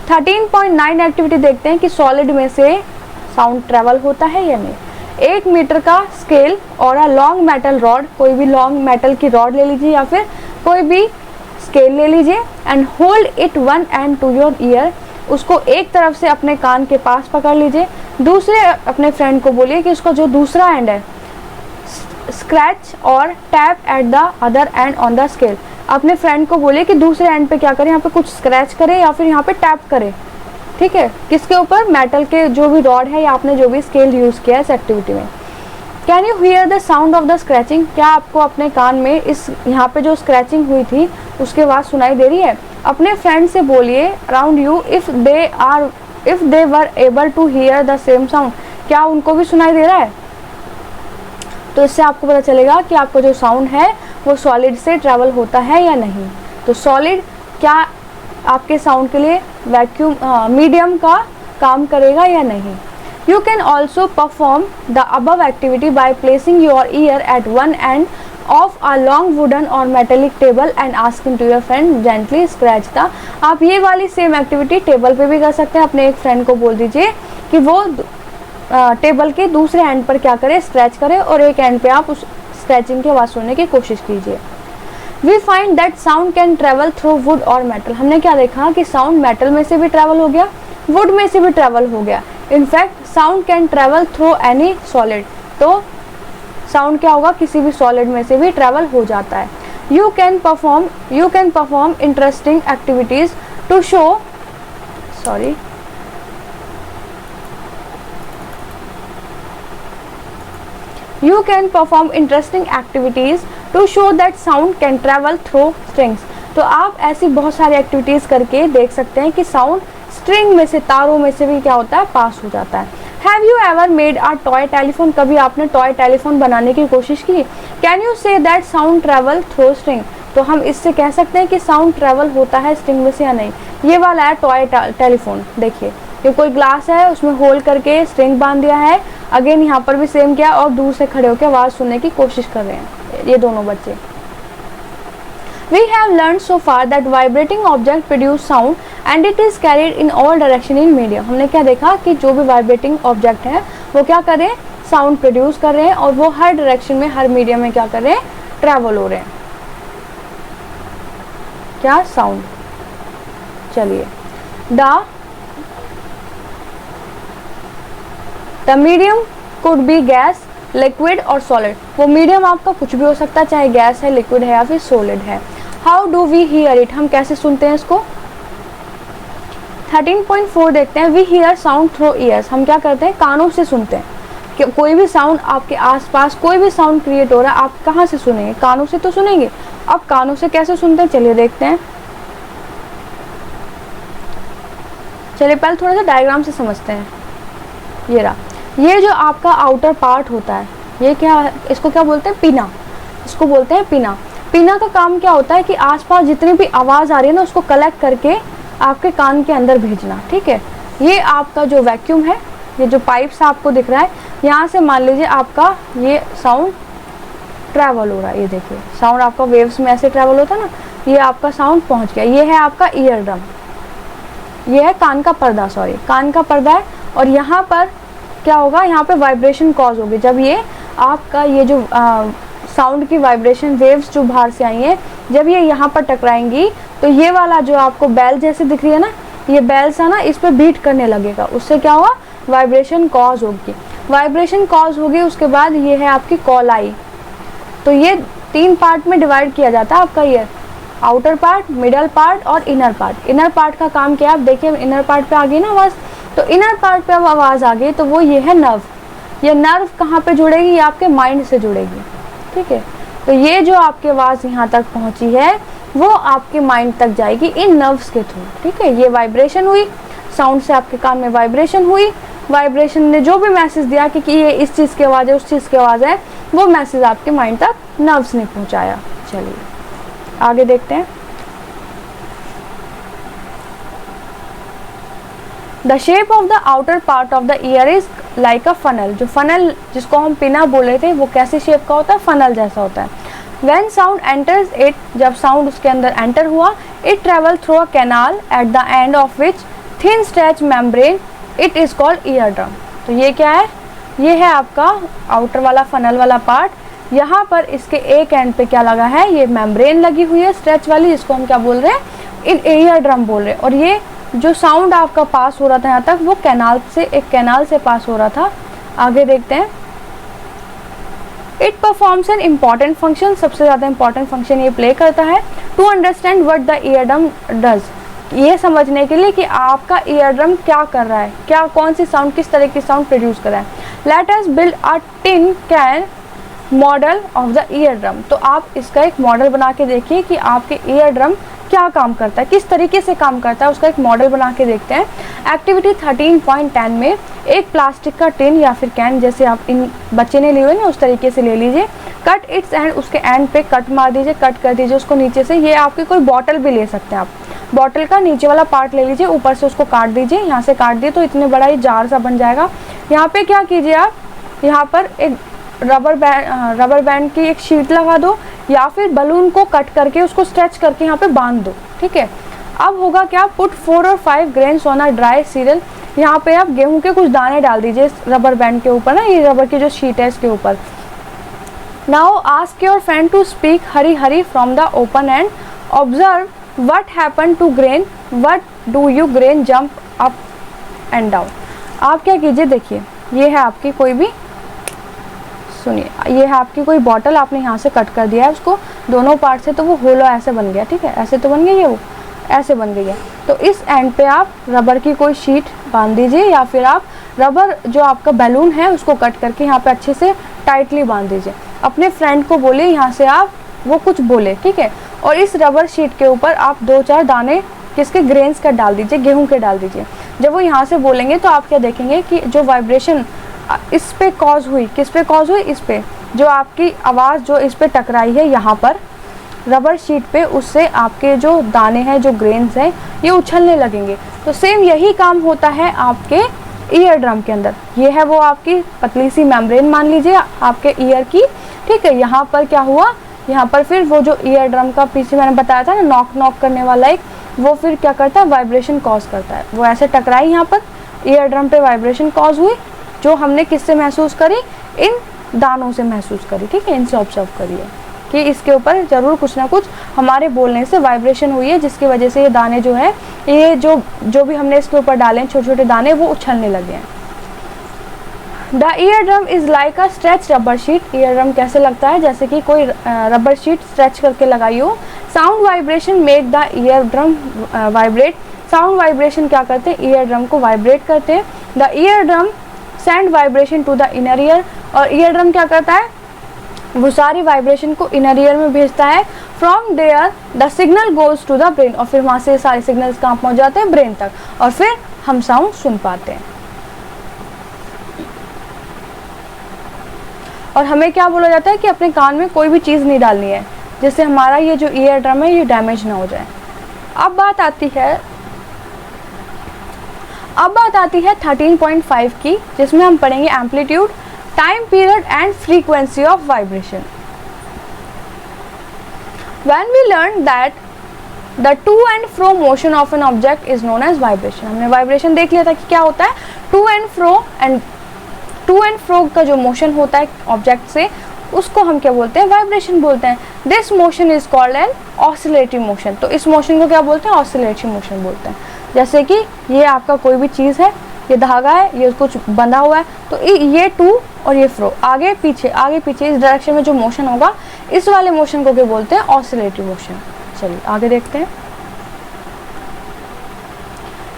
13.9 एक्टिविटी देखते हैं कि सॉलिड में से साउंड ट्रैवल होता है या नहीं। 1 मीटर का स्केल और अ लॉन्ग मेटल रॉड, कोई भी लॉन्ग मेटल की रॉड ले लीजिए या फिर कोई भी स्केल ले लीजिए, and hold it one end to your ear, उसको एक तरफ से अपने कान के पास पकड़ लीजिए, दूसरे अपने फ्रेंड को बोलिए कि उसका जो दूसरा एंड है स्क्रैच और tap at the other and on the scale. अपने फ्रेंड को बोलिए कि दूसरे एंड पे क्या करे, यहाँ पे कुछ स्क्रैच करे या फिर यहाँ पे टैप करे, ठीक है, किसके ऊपर, मेटल के जो भी रॉड है या आपने जो भी स्केल यूज किया है इस एक्टिविटी में। Can you hear the sound of the scratching, क्या आपको अपने कान में इस यहाँ पे जो स्क्रैचिंग हुई थी उसके बाद सुनाई दे रही है। अपने फ्रेंड से बोलिए around you if they were able to hear the same sound, क्या उनको भी सुनाई दे रहा है। तो इससे आपको पता चलेगा कि आपका जो साउंड है वो सॉलिड से ट्रैवल होता है या नहीं। तो सॉलिड क्या आपके साउंड के लिए वैक्यूम मीडियम का काम करेगा या नहीं। You can also perform the above activity by placing your ear at one end of a long wooden or metallic table and asking to your friend gently scratch the. आप ये वाली same activity table पे भी कर सकते हैं। अपने एक फ्रेंड को बोल दीजिए कि वो टेबल के दूसरे एंड पर क्या करे, स्क्रैच करे, और एक एंड पे आप उस स्क्रैचिंग की आवाज़ सुनने की कोशिश कीजिए। We find that sound can travel through wood और मेटल, हमने क्या देखा कि साउंड मेटल में से भी ट्रैवल हो गया, वुड में से भी ट्रैवल हो गया। In fact sound can travel through any solid, तो साउंड क्या होगा, किसी भी सॉलिड में से भी ट्रैवल हो जाता है। You can perform interesting activities to show You can perform interesting activities to show that sound can travel through strings. तो आप ऐसी बहुत सारी एक्टिविटीज़ करके देख सकते हैं कि साउंड स्ट्रिंग में से, तारों में से भी क्या होता है, पास हो जाता है। Have you ever made a toy telephone? कभी आपने टॉय टेलीफोन बनाने की कोशिश की। Can you say that sound travel through string? तो हम इससे कह सकते हैं कि साउंड ट्रैवल होता है स्ट्रिंग में से या नहीं। ये वाला है टॉय टेलीफोन, देखिए ये कोई ग्लास है, उसमें होल करके स्ट्रिंग बांध दिया है। अगेन यहाँ पर भी सेम किया और दूर से खड़े होकर आवाज़ सुनने की कोशिश कर रहे हैं ये दोनों बच्चे। We have learned so far that vibrating object produce sound and it is carried in all direction in media. हमने क्या देखा कि जो भी वाइब्रेटिंग ऑब्जेक्ट है वो क्या कर रहे हैं, साउंड प्रोड्यूस कर रहे हैं और वो हर डायरेक्शन में, हर मीडियम में क्या कर रहे हैं, ट्रैवल हो रहे हैं, क्या, साउंड। चलिए, the medium could be gas, liquid और सॉलिड। वो मीडियम आपका कुछ भी हो सकता है, चाहे गैस है, लिक्विड है या फिर सॉलिड है। How do we hear it, हम कैसे सुनते हैं इसको। 13.4 देखते हैं। We hear sound through ears, हम क्या करते हैं, कानों से सुनते हैं। कि कोई भी साउंड आपके आसपास, कोई भी साउंड क्रिएट हो रहा है, आप कहाँ से सुनेंगे, कानों से तो सुनेंगे। अब कानों से कैसे सुनते हैं, चलिए देखते हैं। चलिए पहले थोड़ा सा डायग्राम से समझते हैं। ये रहा, ये जो आपका आउटर पार्ट होता है, ये क्या है, इसको क्या बोलते हैं, पिना, इसको बोलते हैं पिना। पिना का काम क्या होता है कि आसपास जितनी भी आवाज़ आ रही है ना, उसको कलेक्ट करके आपके कान के अंदर भेजना, ठीक है। ये आपका जो वैक्यूम है, ये जो पाइप्स आपको दिख रहा है, यहाँ से मान लीजिए आपका ये साउंड ट्रैवल हो रहा है। ये देखिए साउंड आपका वेव्स में ऐसे ट्रैवल होता है ना, ये आपका साउंड पहुँच गया। ये है आपका ईयर ड्रम, ये है कान का पर्दा, सॉरी कान का पर्दा है। और यहाँ पर क्या होगा, यहाँ पे वाइब्रेशन कॉज होगी। जब ये आपका ये जो साउंड की वाइब्रेशन वेव्स जो बाहर से आई हैं, जब ये यहाँ पर टकराएंगी तो ये वाला जो आपको बेल जैसे दिख रही है ना, ये बेल्स है ना, इस पर बीट करने लगेगा। उससे क्या होगा, वाइब्रेशन कॉज होगी। वाइब्रेशन कॉज होगी, उसके बाद ये है आपकी कॉल आई। तो ये 3 पार्ट में डिवाइड किया जाता है आपका year, outer part, middle part और इनर पार्ट। इनर पार्ट का काम क्या है, आप देखिए इनर पार्ट पे आ गई ना आवाज़, तो इनर पार्ट पे अब आवाज़ आ गई तो वो ये है नर्व। ये नर्व कहाँ पे जुड़ेगी, ये आपके माइंड से जुड़ेगी, ठीक है। तो ये जो आपकी आवाज़ यहाँ तक पहुँची है वो आपके माइंड तक जाएगी इन नर्व्स के थ्रू, ठीक है। ये वाइब्रेशन हुई, साउंड से आपके कान में वाइब्रेशन हुई, वाइब्रेशन ने जो भी मैसेज दिया कि ये इस चीज़ की आवाज़ है, उस चीज़ की आवाज़ है, वो मैसेज आपके माइंड तक नर्व्स ने पहुँचाया। चलिए आगे देखते हैं। The shape of the outer part of the ear is like a funnel. जो फनल जिसको हम पिना बोल रहे थे वो कैसी शेप का होता है, फनल जैसा होता है। When sound enters it, जब साउंड उसके अंदर एंटर हुआ, it travel through a canal at the end of which thin stretch membrane, it is called eardrum। तो ये क्या है, ये है आपका आउटर वाला फनल वाला पार्ट। यहाँ पर इसके एक एंड पे क्या लगा है, ये मेम्ब्रेन लगी हुई है स्ट्रेच वाली, जिसको हम क्या बोल रहे हैं, इन ईयरड्रम बोल रहे हैं। और ये जो साउंड आपका पास हो रहा था यहाँ तक, वो कैनाल से, एक कैनाल से पास हो रहा था। आगे देखते हैं। It performs an important function, सबसे ज़्यादा इंपॉर्टेंट फंक्शन ये प्ले करता है। To understand what the eardrum does, ये समझने के लिए कि आपका ईयरड्रम क्या कर रहा है, क्या कौन सी साउंड, किस तरह की साउंड प्रोड्यूस कर रहा है। Let us build a tin can model of the eardrum. तो आप इसका एक मॉडल बना के देखिए कि आपके ईयरड्रम क्या काम करता है, किस तरीके से काम करता है, उसका एक मॉडल बना के देखते हैं। एक्टिविटी 13.10 में एक प्लास्टिक का टिन या फिर कैन, जैसे आप इन बच्चे ने लिए हुए ना उस तरीके से ले लीजिए। कट इट्स एंड, उसके एंड पे कट मार दीजिए, कट कर दीजिए उसको नीचे से। ये आपकी कोई बॉटल भी ले सकते हैं आप, बॉटल का नीचे वाला पार्ट ले लीजिए, ऊपर से उसको काट दीजिए। यहाँ से काट दिए तो इतने बड़ा ये जार सा बन जाएगा। यहाँ पे क्या कीजिए आप, यहाँ पर एक रबर बैंड की एक शीट लगा दो, या फिर बलून को कट करके उसको स्ट्रेच करके यहाँ पे बांध दो, ठीक है। अब होगा क्या, पुट 4 और 5 grains on a dry serial. यहाँ पे आप गेहूं के कुछ दाने डाल दीजिए रबर बैंड के ऊपर ना, ये रबर की जो शीट है इसके ऊपर। Now ask your friend to speak हरी हरी from the open end observe what happen to grain, what do you grain jump up and down. आप क्या कीजिए, देखिए ये है आपकी कोई भी, सुनिए, ये है आपकी कोई बॉटल, आपने यहाँ से कट कर दिया है उसको दोनों पार्ट से, तो वो होलो ऐसे बन गया, ठीक है, ऐसे तो बन गया, ये वो ऐसे बन गई है। तो इस एंड पे आप रबर की कोई शीट बांध दीजिए, या फिर आप रबर जो आपका बैलून है उसको कट करके यहाँ पे अच्छे से टाइटली बांध दीजिए। अपने फ्रेंड को बोलिए यहाँ से आप वो कुछ बोले, ठीक है। और इस रबर शीट के ऊपर आप 2-4 दाने किसके, ग्रेन्स का डाल दीजिए, गेहूं के डाल दीजिए। जब वो यहाँ से बोलेंगे तो आप क्या देखेंगे कि जो वाइब्रेशन इस पे कॉज हुई, किस पे कॉज हुई, इस पे, जो आपकी आवाज़ जो इस पे टकराई है यहाँ पर रबर शीट पे, उससे आपके जो दाने हैं, जो ग्रेन्स हैं, ये उछलने लगेंगे। तो सेम यही काम होता है आपके ईयर ड्रम के अंदर। ये है वो आपकी पतली सी मेम्ब्रेन मान लीजिए आपके ईयर की, ठीक है। यहाँ पर क्या हुआ, यहाँ पर फिर वो जो ईयर ड्रम का पीछे मैंने बताया था ना नॉक नॉक करने वाला एक, वो फिर क्या करता है, वाइब्रेशन कॉज करता है। वो ऐसे टकराई यहाँ पर, ईयर ड्रम पे वाइब्रेशन कॉज हुई, जो हमने किससे महसूस करी, इन दानों से महसूस करी, ठीक है, इनसे ऑब्जर्व करिए कि इसके ऊपर ज़रूर कुछ ना कुछ हमारे बोलने से वाइब्रेशन हुई है, जिसकी वजह से ये दाने जो है, ये जो भी हमने इसके ऊपर डाले हैं छोटे छोटे दाने, वो उछलने लगे हैं। The ear drum is like a stretch rubber sheet. Ear drum कैसे लगता है, जैसे कि कोई रबर शीट स्ट्रेच करके लगाई हो। Sound vibration make the eardrum vibrate. Sound vibration क्या करते हैं, ईयर ड्रम को वाइब्रेट करते हैं। The eardrum send vibration to the inner ear. और ईयर ड्रम क्या करता है, वो सारी वाइब्रेशन को इनर ईयर में भेजता है। From there the signal goes to the brain. और फिर वहाँ से सारे सिग्नल्स कहाँ पहुँच जाते हैं, ब्रेन तक, और फिर हम साउंड सुन पाते हैं। और हमें क्या बोला जाता है कि अपने कान में कोई भी चीज़ नहीं डालनी है, जिससे हमारा ये जो ईयर ड्रम है ये डैमेज ना हो जाए। अब बात आती है 13.5 की, जिसमें हम पढ़ेंगे amplitude, time period and frequency of vibration. When we learned that the to and fro motion of an object is known as vibration। हमने वाइब्रेशन देख लिया था कि क्या होता है, टू एंड फ्रो का जो मोशन होता है ऑब्जेक्ट से, उसको हम क्या बोलते हैं, वाइब्रेशन बोलते हैं। This motion is called an oscillatory motion. तो इस मोशन को क्या बोलते हैं, ऑसिलेटरी मोशन बोलते हैं। जैसे कि ये आपका कोई भी चीज़ है, ये धागा है, ये कुछ बंधा हुआ है, तो ये टू और ये फ्रो, आगे पीछे इस डायरेक्शन में जो मोशन होगा, इस वाले मोशन को क्या बोलते हैं, ऑसिलेटरी मोशन। चलिए आगे देखते हैं।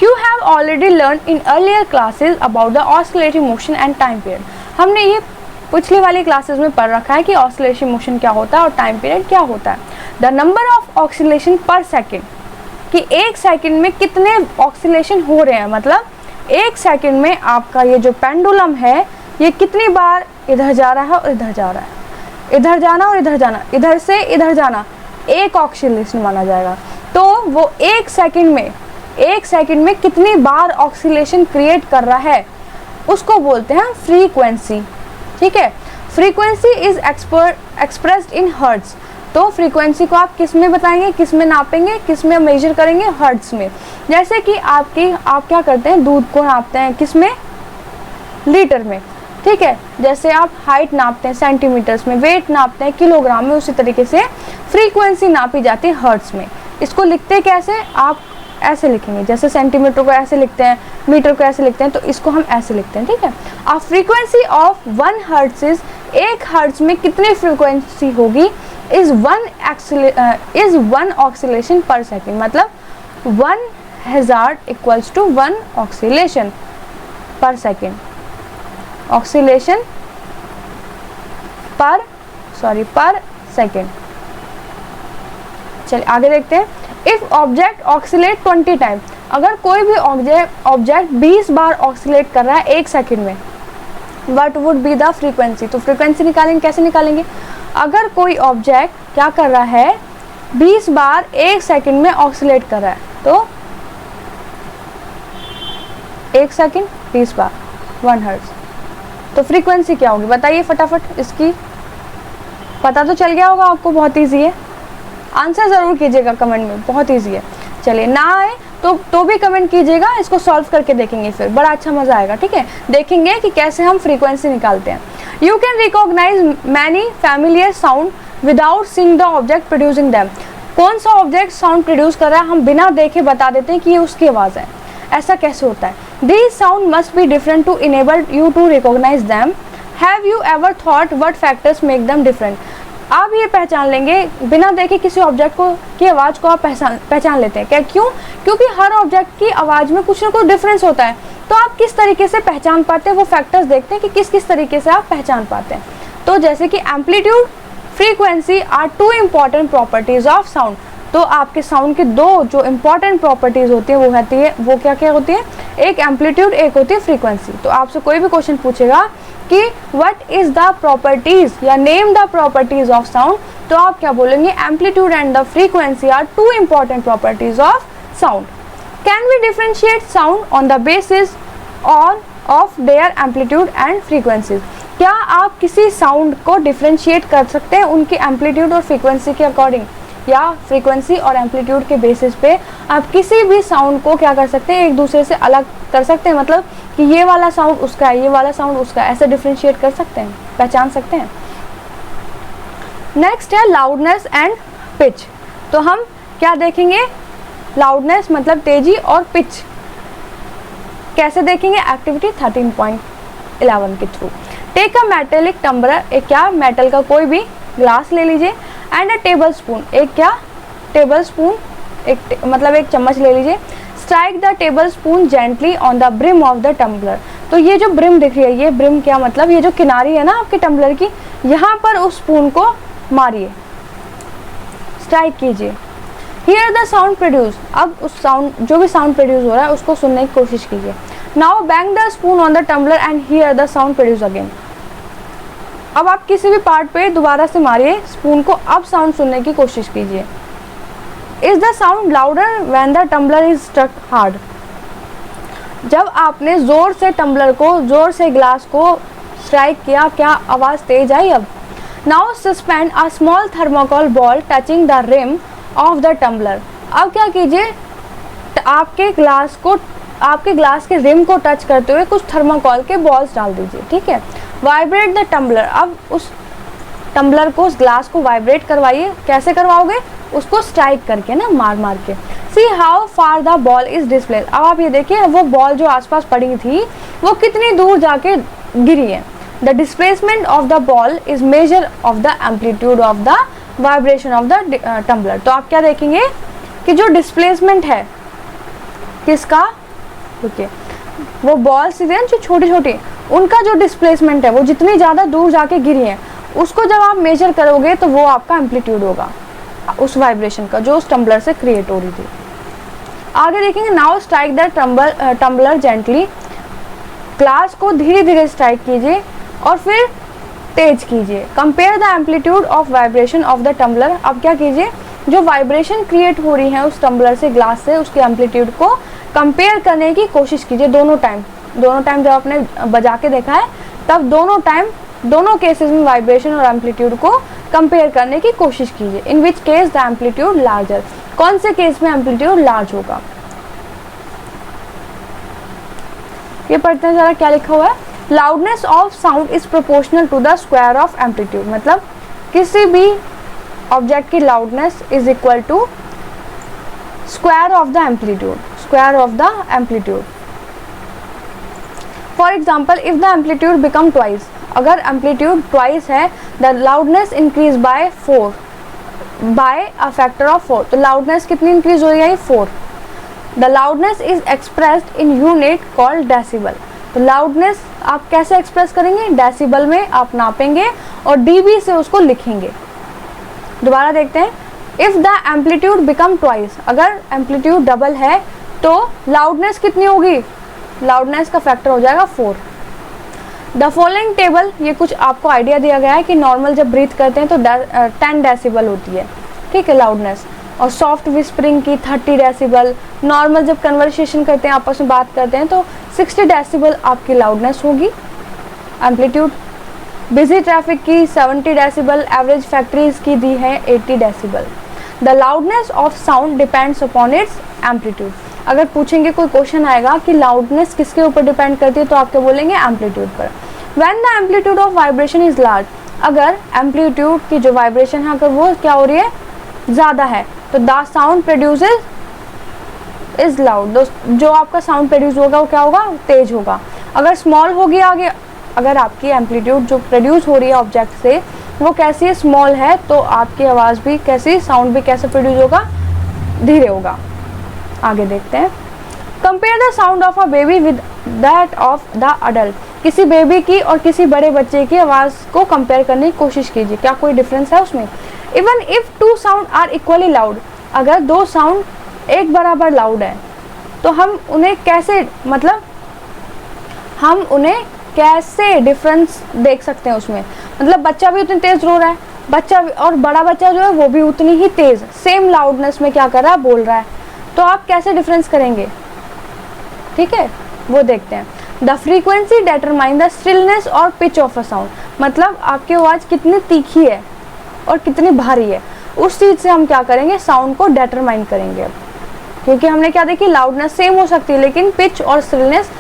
You have already learned in earlier classes about the oscillatory motion and time period। हमने ये पिछली वाली क्लासेस में पढ़ रखा है कि ऑसिलेटरी मोशन क्या होता है और टाइम पीरियड क्या होता है। The number of oscillation per second, कि एक सेकेंड में कितने ऑक्सीलेशन हो रहे हैं, मतलब एक सेकेंड में आपका ये जो पेंडुलम है ये कितनी बार इधर जा रहा है और इधर जा रहा है, इधर जाना और इधर जाना, इधर से इधर जाना, एक ऑक्सीलेशन माना जाएगा। तो वो एक सेकेंड में कितनी बार ऑक्सीलेशन क्रिएट कर रहा है, उसको बोलते हैं फ्रीक्वेंसी। ठीक है, frequency is expressed in hertz. तो फ्रीक्वेंसी को आप किस में बताएंगे, किस में नापेंगे, किस में मेजर करेंगे, हर्ट्ज में। जैसे कि आप क्या करते हैं, दूध को नापते हैं किस में, लीटर में। ठीक है, जैसे आप हाइट नापते हैं सेंटीमीटर्स में, वेट नापते हैं किलोग्राम में, उसी तरीके से फ्रीक्वेंसी नापी जाती है हर्ट्ज में। इसको लिखते कैसे, आप ऐसे लिखेंगे, जैसे सेंटीमीटर को ऐसे लिखते हैं, मीटर को ऐसे लिखते हैं, तो इसको हम ऐसे लिखते हैं। ठीक है, अब frequency of 1 hertz is, 1 hertz में कितनी फ्रीक्वेंसी होगी, इज 1 ऑक्सीलेशन पर सेकेंड, मतलब 1 hazard equals to 1 oscillation per second, oscillation per second. चलिए आगे देखते हैं। इफ ऑब्जेक्ट ऑक्सीलेट 20 टाइम, अगर कोई भी ऑब्जेक्ट 20 बार ऑक्सीलेट कर रहा है 1 सेकेंड में, what would be the frequency. तो फ्रीक्वेंसी निकालेंगे, कैसे निकालेंगे, अगर कोई ऑब्जेक्ट क्या कर रहा है 20 बार 1 सेकेंड में ऑक्सीलेट कर रहा है, तो 1 सेकेंड 20 बार 1 हर्ट्ज, तो फ्रीक्वेंसी क्या होगी बताइए फटाफट। इसकी पता तो चल गया होगा आपको, बहुत ईजी है, आंसर ज़रूर कीजिएगा कमेंट में, बहुत ईजी है। चलिए ना आए तो भी कमेंट कीजिएगा, इसको सॉल्व करके देखेंगे, फिर बड़ा अच्छा मज़ा आएगा। ठीक है, देखेंगे कि कैसे हम फ्रीक्वेंसी निकालते हैं। You can recognise many familiar sound without seeing the object producing them. कौन सा ऑब्जेक्ट साउंड प्रोड्यूस कर रहा है, हम बिना देखे बता देते हैं कि ये उसकी आवाज़ है। ऐसा कैसे होता है, these sound must be different to enable you to recognise them. Have you ever thought what factors make them different. आप ये पहचान लेंगे बिना देखे किसी ऑब्जेक्ट को की आवाज़ को आप पहचान लेते हैं क्या, क्यों, क्योंकि हर ऑब्जेक्ट की आवाज़ में कुछ ना कुछ डिफरेंस होता है। तो आप किस तरीके से पहचान पाते हैं, वो फैक्टर्स देखते हैं कि किस किस तरीके से आप पहचान पाते हैं। तो जैसे कि amplitude, frequency are 2 important properties of sound. तो आपके साउंड की 2 जो इम्पॉर्टेंट प्रॉपर्टीज़ होती है वो क्या क्या होती है, एक एम्पलीट्यूड, एक होती है फ्रीक्वेंसी। तो आपसे कोई भी क्वेश्चन पूछेगा कि व्हाट इज द प्रॉपर्टीज या name the properties of sound, तो आप क्या बोलेंगे, amplitude and the frequency are 2 important properties of sound. Can we differentiate sound on the basis of their amplitude and frequencies. क्या आप किसी साउंड को differentiate कर सकते हैं उनकी एम्पलीट्यूड और फ्रीक्वेंसी के अकॉर्डिंग, या फ्रीक्वेंसी और एम्पलीट्यूड के बेसिस पे आप किसी भी साउंड को क्या कर सकते हैं, एक दूसरे से अलग कर सकते हैं, मतलब कि ये वाला साउंड उसका है, ये वाला साउंड उसका है, ऐसे डिफरेंशिएट कर सकते हैं, पहचान सकते हैं। नेक्स्ट है लाउडनेस एंड पिच। तो हम क्या देखेंगे, लाउडनेस मतलब तेजी और पिच कैसे देखेंगे, एक्टिविटी 13.11 के थ्रू। टेक अ मेटेलिक टम्बलर, एक क्या मेटल का कोई भी ग्लास ले लीजिए, एंड अ टेबल स्पून, एक क्या टेबल स्पून, एक चम्मच ले लीजिए। Strike the tablespoon gently on the brim of the tumbler. तो ये जो ब्रिम दिख रही है, ये ब्रिम क्या मतलब, ये जो किनारी है ना आपके टम्बलर की, यहाँ पर उस स्पून को मारिए, स्ट्राइक कीजिए। हियर द साउंड प्रोड्यूस, अब उस साउंड जो भी साउंड प्रोड्यूस हो रहा है उसको सुनने की कोशिश कीजिए। Now bang the spoon on the tumbler and hear the sound produce again. अब आप किसी भी पार्ट पे दोबारा से मारिए स्पून को, अब साउंड सुनने की कोशिश कीजिए। Is the sound louder when the tumbler is struck hard. जब आपने जोर से टम्बलर को, जोर से ग्लास को स्ट्राइक किया, क्या आवाज़ तेज आई। अब now suspend a small thermocol ball touching the rim of the tumbler. अब क्या कीजिए, आपके ग्लास के रिम को टच करते हुए कुछ थर्माकोल के बॉल्स डाल दीजिए। ठीक है, वाइब्रेट द टम्बलर, अब उस टम्बलर को, उस ग्लास को वाइब्रेट करवाइए। कैसे करवाओगे, उसको स्ट्राइक करके ना, मार के। See how far the ball is displace. अब आप ये देखिए वो बॉल जो आसपास पड़ी थी वो कितनी दूर जाके गिरी है। The displacement of the ball is measure of the amplitude of the vibration of the tumbler. तो आप क्या देखेंगे कि जो डिस्प्लेसमेंट है किसका, रुकिए, वो बॉल सीधे जो छोटी छोटी, उनका जो डिस्प्लेसमेंट है वो जितनी ज़्यादा दूर जाके गिरी है, उसको जब आप मेजर करोगे तो वो आपका एम्पलीट्यूड होगा उस वाइब्रेशन का जो उस टम्बलर से क्रिएट हो रही थी। आगे देखेंगे, now strike the tumbler gently. Glass को धीरे धीरे स्ट्राइक कीजिए और फिर तेज कीजिए। Compare the amplitude of vibration of the tumbler. अब क्या कीजिए, जो वाइब्रेशन क्रिएट हो रही है उस टम्बलर से, ग्लास से, उसके एम्पलीट्यूड को कंपेयर करने की कोशिश कीजिए दोनों टाइम, दोनों टाइम जब आपने बजा के देखा है तब दोनों केसेस में वाइब्रेशन और एम्पलीट्यूड को कंपेयर करने की कोशिश कीजिए। इन which case the amplitude larger, कौन से केस में एम्पलीट्यूड लार्ज होगा। ये पढ़ते हैं जरा क्या लिखा हुआ है। Loudness of sound is proportional to the square of amplitude, मतलब किसी भी ऑब्जेक्ट की loudness is equal to square of the amplitude. For example if the amplitude become twice, अगर एम्पलीट्यूड ट्वाइस है the loudness increase by 4 by a factor of 4, तो loudness कितनी increase हो गई 4। The loudness is expressed in unit called decibel, तो loudness आप कैसे express करेंगे, डेसिबल में आप नापेंगे और डीबी से उसको लिखेंगे। दोबारा देखते हैं, if the amplitude become twice, अगर एम्पलीट्यूड डबल है तो लाउडनेस कितनी होगी, लाउडनेस का फैक्टर हो जाएगा 4। द फॉलोइंग टेबल, ये कुछ आपको आइडिया दिया गया है कि नॉर्मल जब ब्रीथ करते हैं तो 10 डेसिबल होती है, ठीक है लाउडनेस, और सॉफ्ट विस्परिंग की 30 डेसिबल, नॉर्मल जब कन्वर्सेशन करते हैं आपस में बात करते हैं तो 60 डेसिबल आपकी लाउडनेस होगी एम्पलीट्यूड। बिजी ट्रैफिक की 70 डेसिबल, एवरेज फैक्ट्रीज की दी है 80 decibel. The loudness of sound depends upon its amplitude, अगर पूछेंगे कोई क्वेश्चन आएगा कि लाउडनेस किसके ऊपर डिपेंड करती है तो आप क्या बोलेंगे, एम्पलीट्यूड पर। When the amplitude of vibration is large, अगर एम्पलीट्यूड की जो वाइब्रेशन है अगर वो क्या हो रही है ज़्यादा है तो the sound produces is loud, जो आपका साउंड प्रोड्यूस होगा वो क्या होगा, तेज होगा। अगर स्मॉल होगी आगे, अगर आपकी एम्पलीट्यूड जो प्रोड्यूस हो रही है ऑब्जेक्ट से वो कैसी स्मॉल है तो आपकी आवाज़ भी कैसी, साउंड भी कैसे प्रोड्यूस होगा, धीरे होगा। आगे देखते हैं, compare the sound of a baby with that of the adult, किसी बेबी की और किसी बड़े बच्चे की आवाज़ को कंपेयर करने की कोशिश कीजिए, क्या कोई डिफरेंस है उसमें। Even if 2 sound are equally loud, अगर 2 साउंड एक बराबर लाउड है तो हम उन्हें कैसे डिफरेंस देख सकते हैं उसमें, मतलब बच्चा भी उतनी तेज रो रहा है, बच्चा और बड़ा बच्चा जो है वो भी उतनी ही तेज सेम लाउडनेस में क्या कर रहा है, बोल रहा है, तो आप कैसे डिफरेंस करेंगे, ठीक है वो देखते हैं। The frequency determine the stillness और पिच ऑफ अ साउंड, मतलब आपकी आवाज़ कितनी तीखी है और कितनी भारी है, उस चीज़ से हम क्या करेंगे, साउंड को डिटरमाइन करेंगे। क्योंकि हमने क्या देखी, लाउडनेस सेम हो सकती है लेकिन पिच और स्टिलनेस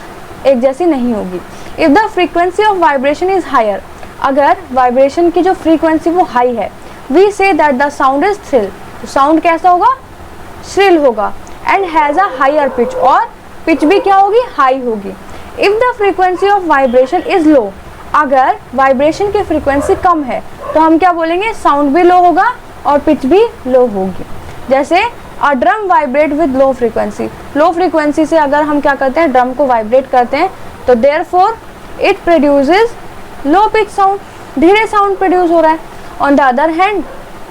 एक जैसी नहीं होगी। If the frequency of vibration is higher, अगर वाइब्रेशन की जो फ्रीक्वेंसी वो हाई है, we say that the sound is thrill, तो साउंड कैसा होगा, श्रिल होगा, and has a higher pitch, और पिच भी क्या होगी, हाई होगी। If the frequency of vibration is low, अगर वाइब्रेशन की फ्रीक्वेंसी कम है तो हम क्या बोलेंगे, साउंड भी लो होगा और पिच भी लो होगी। जैसे a drum vibrate with low frequency, low frequency से अगर हम क्या करते हैं, ड्रम को वाइब्रेट करते हैं तो therefore it produces low pitch sound, धीरे साउंड प्रोड्यूस हो रहा है। On the other hand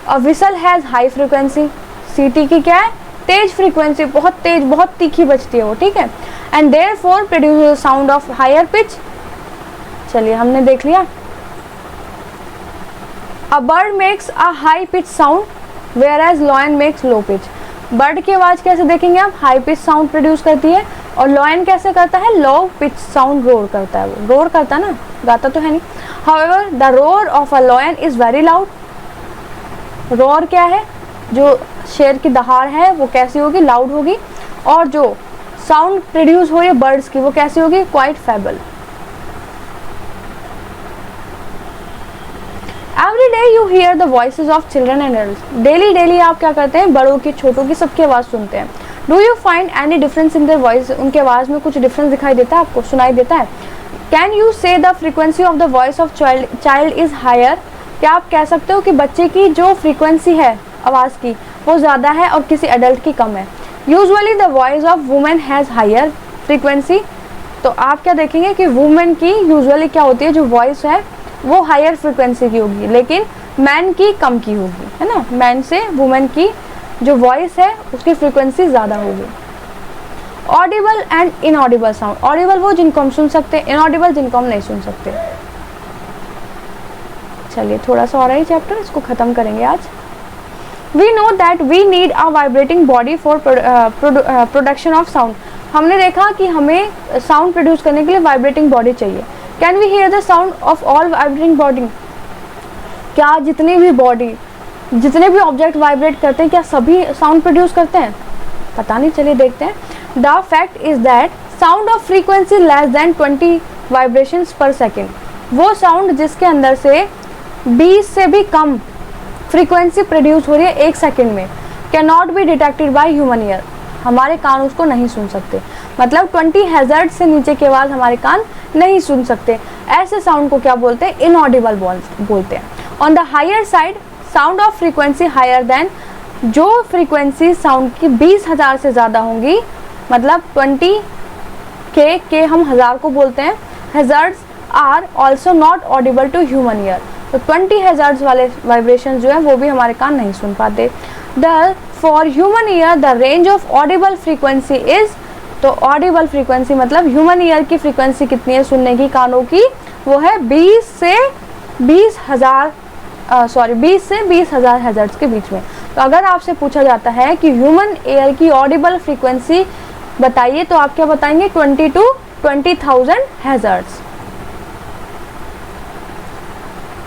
a whistle has high frequency, सीटी की क्या है, तेज फ्रीक्वेंसी, बहुत तेज बहुत तीखी बजती है वो, ठीक है, and therefore produces sound of higher pitch. चलिए हमने देख लिया। A bird makes a high pitch sound whereas lion makes low pitch, bird की आवाज़ कैसे देखेंगे आप, हाई पिच साउंड प्रोड्यूस करती है, और लॉयन कैसे करता है, लो पिच साउंड रोर करता है, वो रोर करता है ना, गाता तो है नहीं। However the roar of a lion is very loud, roar क्या है, जो शेर की दहाड़ है वो कैसी होगी, लाउड होगी, और जो साउंड प्रोड्यूस हो रही है बर्ड्स की वो कैसी होगी, quite fable. Every day you hear the voices of children and adults, daily आप क्या करते हैं, बड़ों की छोटों की सबकी आवाज़ सुनते हैं। Do you find any difference in their voice, उनके आवाज़ में कुछ डिफरेंस दिखाई देता है आपको, सुनाई देता है। Can you say the frequency of the voice of child is higher, क्या आप कह सकते हो कि बच्चे की जो फ्रीक्वेंसी है आवाज़ की वो ज़्यादा है और किसी एडल्ट की कम है। Usually the voice of women has higher frequency, तो आप क्या देखेंगे कि वुमेन की यूजुअली क्या होती है, जो वॉइस है वो हायर फ्रीक्वेंसी की होगी लेकिन मैन की कम की होगी, है ना, मैन से वुमेन की जो वॉइस है उसकी फ्रीक्वेंसी ज़्यादा होगी। Audible and inaudible sound, Audible वो जिनको हम सुन सकते हैं, इनऑडिबल जिनको हम नहीं सुन सकते। चलिए थोड़ा सा और है चैप्टर, इसको ख़त्म करेंगे आज। We know that we need a vibrating body for production of sound, हमने देखा कि हमें साउंड प्रोड्यूस करने के लिए वाइब्रेटिंग बॉडी चाहिए। Can we hear the sound of all vibrating body? क्या जितने भी ऑब्जेक्ट वाइब्रेट करते हैं क्या सभी साउंड प्रोड्यूस करते हैं? पता नहीं, चलिए देखते हैं। The fact is that sound of frequency less than 20 vibrations पर सेकेंड, वो साउंड जिसके अंदर से 20 से भी कम फ्रीक्वेंसी प्रोड्यूस हो रही है 1 सेकेंड में, can not be detected by human ear, हमारे कान उसको नहीं सुन सकते। मतलब 20 हर्ट्ज से नीचे की आवाज़ हमारे कान नहीं सुन सकते। ऐसे साउंड को क्या बोलते हैं? इनऑडिबल बोलते हैं। On the higher side sound of frequency higher than, जो फ्रीक्वेंसी साउंड की 20,000 से ज़्यादा होंगी, मतलब 20 के हम 1000 को बोलते हैं, hertz are also not audible to human ear. तो 20 हज़ार्ड्स वाले वाइब्रेशन जो है वो भी हमारे कान नहीं सुन पाते। The for human ear the range of Audible frequency is, तो ऑडिबल फ्रीक्वेंसी मतलब ह्यूमन ईयर की फ्रीक्वेंसी कितनी है सुनने की कानों की, वो है 20 से 20,000 हर्ट्ज के बीच में। तो अगर आपसे पूछा जाता है कि ह्यूमन ईयर की ऑडिबल फ्रीक्वेंसी बताइए, तो आप क्या बताएंगे? 20 to 20,000 हर्ट्ज।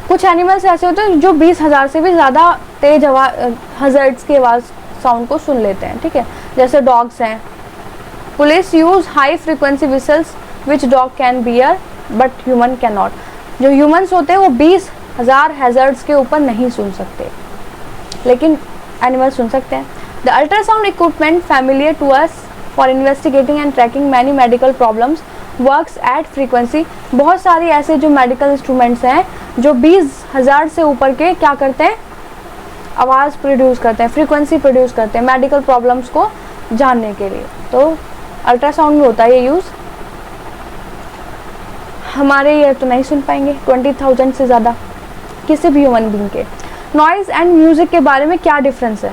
कुछ एनिमल्स ऐसे होते हैं जो 20,000 से भी ज़्यादा तेज हर्ट्ज की आवाज़ साउंड को सुन लेते हैं, ठीक है, जैसे डॉग्स हैं। Police use high frequency whistles which dog can bear but human can not, जो ह्यूमन्स होते हैं वो 20,000 हर्ट्ज के ऊपर नहीं सुन सकते, लेकिन एनिमल सुन सकते हैं। The ultrasound equipment familiar to us for investigating and tracking many medical problems works at frequency, बहुत सारी ऐसे जो मेडिकल इंस्ट्रूमेंट्स हैं जो 20,000 से ऊपर के क्या करते हैं? आवाज़ प्रोड्यूस करते हैं, फ्रीक्वेंसी प्रोड्यूस करते हैं मेडिकल प्रॉब्लम्स को जानने के लिए। तो अल्ट्रासाउंड में होता है ये यूज़। हमारे ईयर तो नहीं सुन पाएंगे 20,000 से ज़्यादा किसी भी ह्यूमन बीइंग के। नॉइज़ एंड म्यूज़िक के बारे में क्या डिफरेंस है?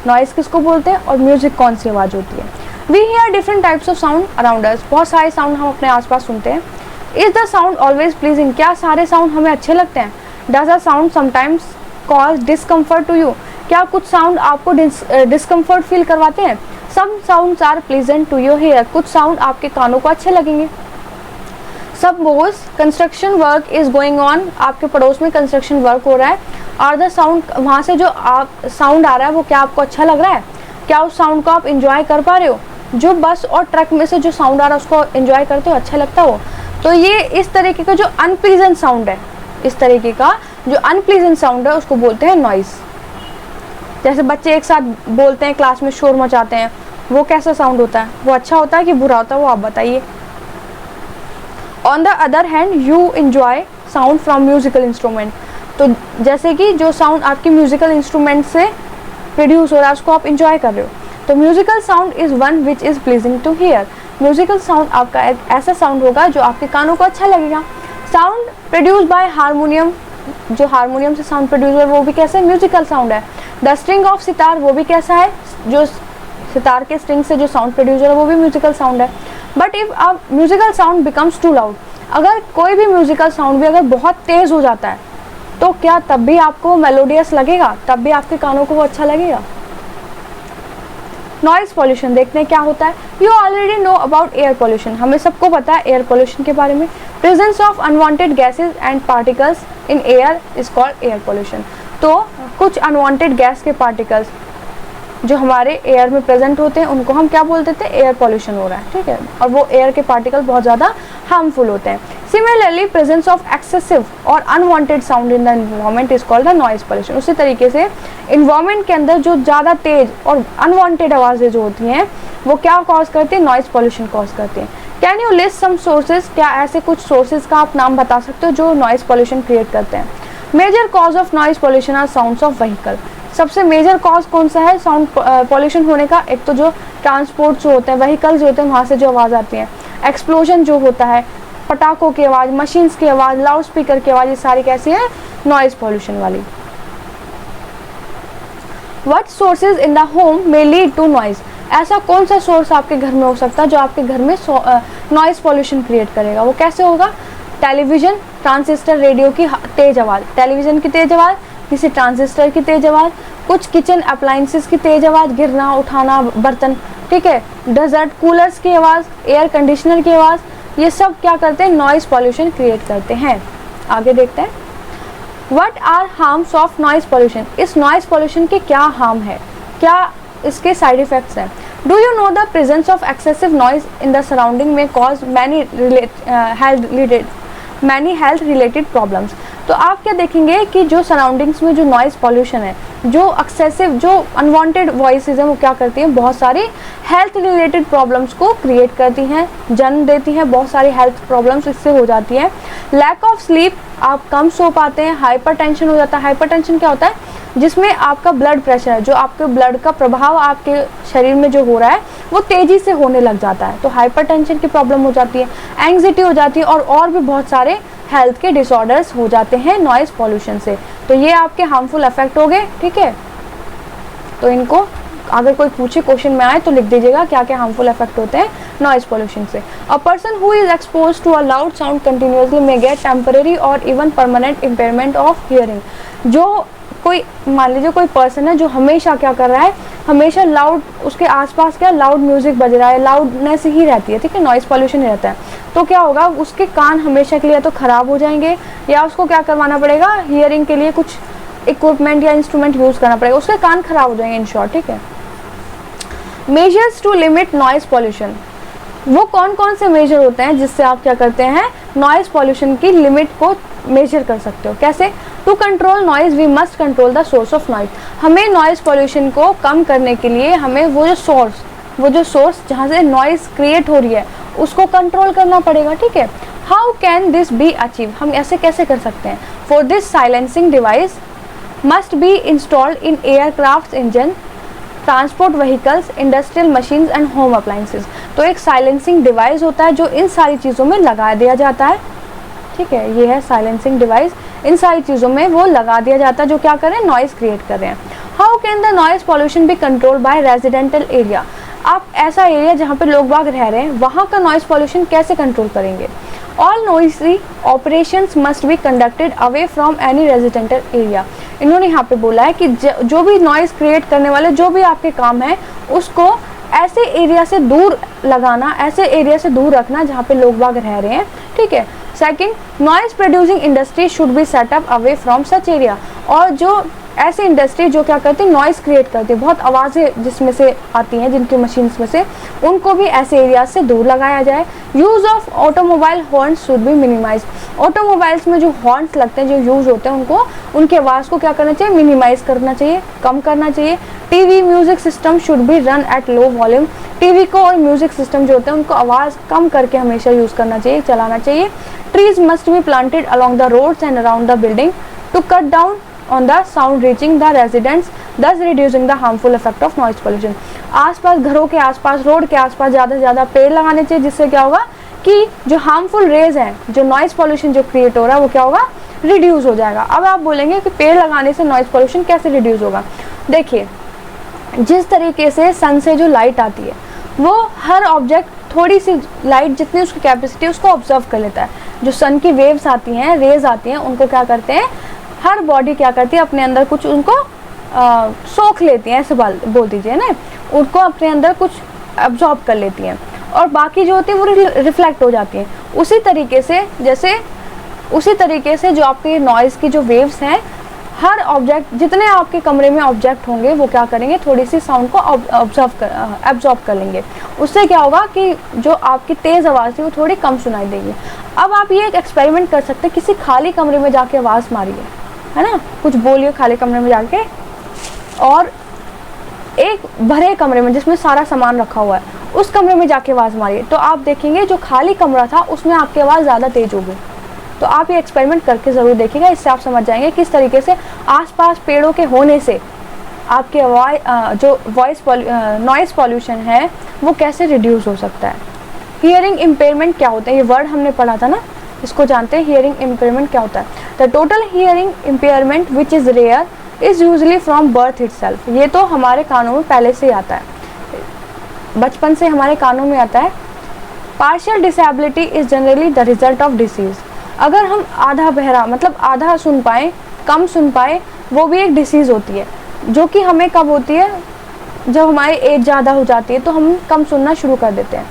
नॉइज़ किसको बोलते हैं और म्यूज़िक कौन सी आवाज़ होती है? We hear different types of sound around us, बहुत सारे साउंड हम अपने आसपास सुनते हैं। Is the sound always pleasing, क्या सारे साउंड हमें अच्छे लगते हैं? Does a sound sometimes cause discomfort to you, क्या कुछ साउंड आपको डिस्कम्फर्ट फील करवाते हैं? Some sounds are pleasant to your hear, कुछ साउंड आपके कानों को अच्छे लगेंगे। Suppose construction work is going on, आपके पड़ोस में कंस्ट्रक्शन वर्क हो रहा है, और द साउंड, वहाँ से जो साउंड आ रहा है वो क्या आपको अच्छा लग रहा है? क्या उस साउंड को आप इंजॉय कर पा रहे हो? जो बस और ट्रक में से जो साउंड आ रहा है उसको इंजॉय करते हो, अच्छा लगता हो? तो ये इस तरीके का जो अनप्लीजेंट साउंड है, इस तरीके का जो अनप्लीजेंट साउंड है उसको बोलते हैं नॉइस। जैसे बच्चे एक साथ बोलते हैं, क्लास में शोर मचाते हैं, वो कैसा साउंड होता है? वो अच्छा होता है कि बुरा होता है, वो आप बताइए। On the other hand you enjoy sound from musical instrument, तो जैसे कि जो साउंड आपके म्यूजिकल इंस्ट्रूमेंट से प्रोड्यूस हो रहा है उसको आप इंजॉय कर रहे हो। तो musical sound is one which is pleasing to hear, musical sound आपका एक ऐसा साउंड होगा जो आपके कानों को अच्छा लगेगा। साउंड प्रोड्यूस बाय हारमोनियम, जो हारमोनियम से साउंड प्रोड्यूस है वो भी कैसे म्यूजिकल साउंड है। द स्ट्रिंग ऑफ सितार, वो भी कैसा है? जो सितार के स्ट्रिंग से जो साउंड प्रोड्यूस हो रहा है वो भी म्यूजिकल साउंड है। But if a musical sound becomes too loud, अगर कोई भी म्यूजिकल साउंड भी अगर बहुत तेज़ हो जाता है तो क्या तब भी आपको मेलोडियस लगेगा? तब भी आपके कानों को वो अच्छा लगेगा? नॉइज पॉल्यूशन देखते हैं क्या होता है। You already know about air pollution, हमें सबको पता है एयर पॉल्यूशन के बारे में। Presence of unwanted gases and particles in air is called air pollution. तो कुछ अनवांटेड गैस के पार्टिकल्स जो हमारे एयर में प्रेजेंट होते हैं उनको हम क्या बोलते थे? एयर पॉल्यूशन हो रहा है, ठीक है, और वो एयर के पार्टिकल बहुत ज़्यादा हार्मफुल होते हैं। सिमिलरली प्रेजेंस ऑफ एक्सेसिव और unwanted sound in the environment is called the noise pollution. उसी तरीके से इन्वायरमेंट के अंदर जो ज़्यादा तेज और अनवांटेड आवाज़ें जो होती हैं वो क्या कॉज करती हैं? नॉइज पॉल्यूशन कॉज करती हैं। Can you list some sources, क्या ऐसे कुछ सोर्सेज का आप नाम बता सकते हो जो नॉइज पॉल्यूशन क्रिएट करते हैं? Major cause of noise pollution are sounds of vehicle, सबसे मेजर कॉज कौन सा है साउंड पॉल्यूशन होने का? एक तो जो ट्रांसपोर्ट जो होते हैं, व्हीकल्स जो होते हैं, वहाँ से जो आवाज़ आती है, एक्सप्लोजन जो होता है, पटाखों की आवाज़, मशीन्स की आवाज़, लाउड स्पीकर की आवाज़, ये सारी कैसी है? नॉइज पॉल्यूशन वाली। What sources in the home may lead to noise, ऐसा कौन सा सोर्स आपके घर में हो सकता है जो आपके घर में नॉइज पॉल्यूशन क्रिएट करेगा? वो कैसे होगा? टेलीविज़न, ट्रांजिस्टर, रेडियो की तेज़ आवाज़, टेलीविज़न की तेज़ आवाज़, किसी ट्रांजिस्टर की तेज़ आवाज़, कुछ किचन अप्लाइंसेस की तेज़ आवाज़, गिरना उठाना बर्तन, ठीक है, डेजर्ट कूलर्स की आवाज़, एयर कंडीशनर की आवाज़, ये सब क्या करते हैं, नॉइज़ पॉल्यूशन क्रिएट करते हैं। आगे देखते हैं, what are harms of noise pollution, इस नॉइज़ पॉल्यूशन के क्या हार्म है, क्या इसके साइड इफ़ेक्ट्स हैं। Do you know the presence of excessive noise in the surrounding may cause many health related problems. तो आप क्या देखेंगे कि जो सराउंडिंग्स में जो नॉइज़ पॉल्यूशन है, जो एक्सेसिव, जो अनवांटेड वॉइसेस हैं, वो क्या करती हैं, बहुत सारी हेल्थ रिलेटेड प्रॉब्लम्स को क्रिएट करती हैं, जन्म देती हैं, बहुत सारी हेल्थ प्रॉब्लम्स इससे हो जाती हैं। लैक ऑफ स्लीप, आप कम सो पाते हैं। हाइपरटेंशन हो जाता है। हाइपरटेंशन क्या होता है, जिसमें आपका ब्लड प्रेशर है, जो आपके ब्लड का प्रभाव आपके शरीर में जो हो रहा है वो तेज़ी से होने लग जाता है, तो हाइपरटेंशन की प्रॉब्लम हो जाती है। एंग्जाइटी हो जाती है और भी बहुत सारे हेल्थ के डिसऑर्डर्स हो जाते हैं नॉइज़ पॉल्यूशन से। तो ये आपके हार्मफुल इफेक्ट हो गए, ठीक है। तो इनको अगर कोई पूछे क्वेश्चन में आए तो लिख दीजिएगा क्या क्या हार्मफुल इफेक्ट होते हैं नॉइज़ पॉल्यूशन से। A person who is expose to a loud sound continuously may get temporary or even permanent impairment of hearing. जो कोई, मान लीजिए कोई पर्सन है जो हमेशा क्या कर रहा है, हमेशा लाउड, उसके आसपास क्या लाउड म्यूजिक बज रहा है, लाउडनेस ही रहती है, ठीक है, नॉइज़ पॉल्यूशन ही रहता है, तो क्या होगा, उसके कान हमेशा के लिए तो ख़राब हो जाएंगे, या उसको क्या करवाना पड़ेगा, हियरिंग के लिए कुछ इक्विपमेंट या इंस्ट्रूमेंट यूज़ करना पड़ेगा, उसके कान खराब हो जाएंगे इन शॉर्ट, ठीक है। Measures to limit noise pollution, वो कौन कौन से मेजर होते हैं जिससे आप क्या करते हैं, नॉइज़ पॉल्यूशन की लिमिट को मेजर कर सकते हो। कैसे, to control noise we must control the source of noise. हमें नॉइज़ पॉल्यूशन को कम करने के लिए हमें वो जो सोर्स जहाँ से नॉइज़ क्रिएट हो रही है उसको कंट्रोल करना पड़ेगा, ठीक है। How can this be achieve, हम ऐसे कैसे कर सकते हैं। For this silencing device must be installed in aircraft engine, transport vehicles, industrial machines and home appliances. तो एक साइलेंसिंग डिवाइस होता है जो इन सारी चीज़ों में लगा दिया जाता है, ठीक है, ये है साइलेंसिंग डिवाइस, इन सारी चीज़ों में वो लगा दिया जाता है जो क्या करें, नॉइज़ क्रिएट कर रहे हैं। How can the noise pollution be control by residential area, आप ऐसा एरिया जहाँ पे लोग बाग रह रहे हैं वहाँ का नॉइज़ पॉल्यूशन कैसे कंट्रोल करेंगे। All noisy operations must be conducted away from any residential area. इन्होंने यहाँ पे बोला है कि जो भी नॉइज़ क्रिएट करने वाले जो भी आपके काम है उसको ऐसे एरिया से दूर लगाना, ऐसे एरिया से दूर रखना जहाँ पे लोग बाग रह रहे हैं, ठीक है। Second, noise producing industry should be set up away from such area, और जो ऐसे इंडस्ट्री जो क्या करती है, नॉइज़ क्रिएट करती है, बहुत आवाज़ें जिसमें से आती हैं, जिनकी मशीन्स में से, उनको भी ऐसे एरिया से दूर लगाया जाए। Use of automobile horns should be minimize, automobiles में जो हॉर्न्स लगते हैं, जो यूज़ होते हैं, उनको, उनके आवाज़ को क्या करना चाहिए, मिनिमाइज करना चाहिए, कम करना चाहिए। TV music system should be run at low volume, TV को और म्यूजिक सिस्टम जो होते हैं उनको आवाज़ कम करके हमेशा यूज़ करना चाहिए, चलाना चाहिए। Trees must be planted along the roads and around the building to cut down on the sound reaching the residents, thus reducing the harmful effect of noise pollution। आसपास, घरों के आसपास, रोड के आसपास ज़्यादा से ज़्यादा पेड़ लगाने चाहिए, जिससे क्या होगा कि जो हार्मफुल रेज हैं, जो नॉइज़ पॉल्यूशन जो क्रिएट हो रहा है वो क्या होगा, रिड्यूस हो जाएगा। अब आप बोलेंगे कि पेड़ लगाने से नॉइज़ पॉल्यूशन कैसे रिड्यूस होगा। देखिए, जिस तरीके से सन से जो लाइट आती है वो हर ऑब्जेक्ट, थोड़ी सी लाइट जितनी उसकी कैपेसिटी उसको ऑब्जर्व कर लेता है। जो सन की वेव्स आती हैं, रेज आती हैं, उनको क्या करते हैं, हर बॉडी क्या करती है, अपने अंदर कुछ उनको सोख लेती हैं, ऐसे बोल दीजिए ना, उनको अपने अंदर कुछ एब्जॉर्ब कर लेती हैं, और बाकी जो होती है वो रिफ्लेक्ट हो जाती हैं। उसी तरीके से जो आपके नॉइज़ की जो वेव्स हैं, हर ऑब्जेक्ट, जितने आपके कमरे में ऑब्जेक्ट होंगे वो क्या करेंगे, थोड़ी सी साउंड को एब्जॉर्ब कर लेंगे। उससे क्या होगा कि जो आपकी तेज़ आवाज़ थी वो थोड़ी कम सुनाई देगी। अब आप ये एक एक्सपेरिमेंट कर सकते हैं, किसी खाली कमरे में जाके आवाज़ मारिए, है ना, कुछ बोलिए खाली कमरे में जाके, और एक भरे कमरे में जिसमें सारा सामान रखा हुआ है उस कमरे में जाके आवाज़ मारिए, तो आप देखेंगे जो खाली कमरा था उसमें आपकी आवाज़ ज़्यादा तेज़ होगी। तो आप ये एक्सपेरिमेंट करके ज़रूर देखिएगा, इससे आप समझ जाएंगे किस तरीके से आसपास पेड़ों के होने से आपके जो नॉइज़ पॉल्यूशन है वो कैसे रिड्यूस हो सकता है। हियरिंग इम्पेयरमेंट क्या होता है, ये वर्ड हमने पढ़ा था ना, इसको जानते हैं। हियरिंग इम्पेयरमेंट क्या होता है, the total hearing impairment which is rare is usually from birth itself. ये तो हमारे कानों में पहले से ही आता है, बचपन से हमारे कानों में आता है। Partial disability is generally the result of disease. अगर हम आधा बहरा, मतलब आधा सुन पाएँ, कम सुन पाए, वो भी एक डिसीज़ होती है, जो कि हमें कब होती है, जब हमारी एज ज़्यादा हो जाती है तो हम कम सुनना शुरू कर देते हैं।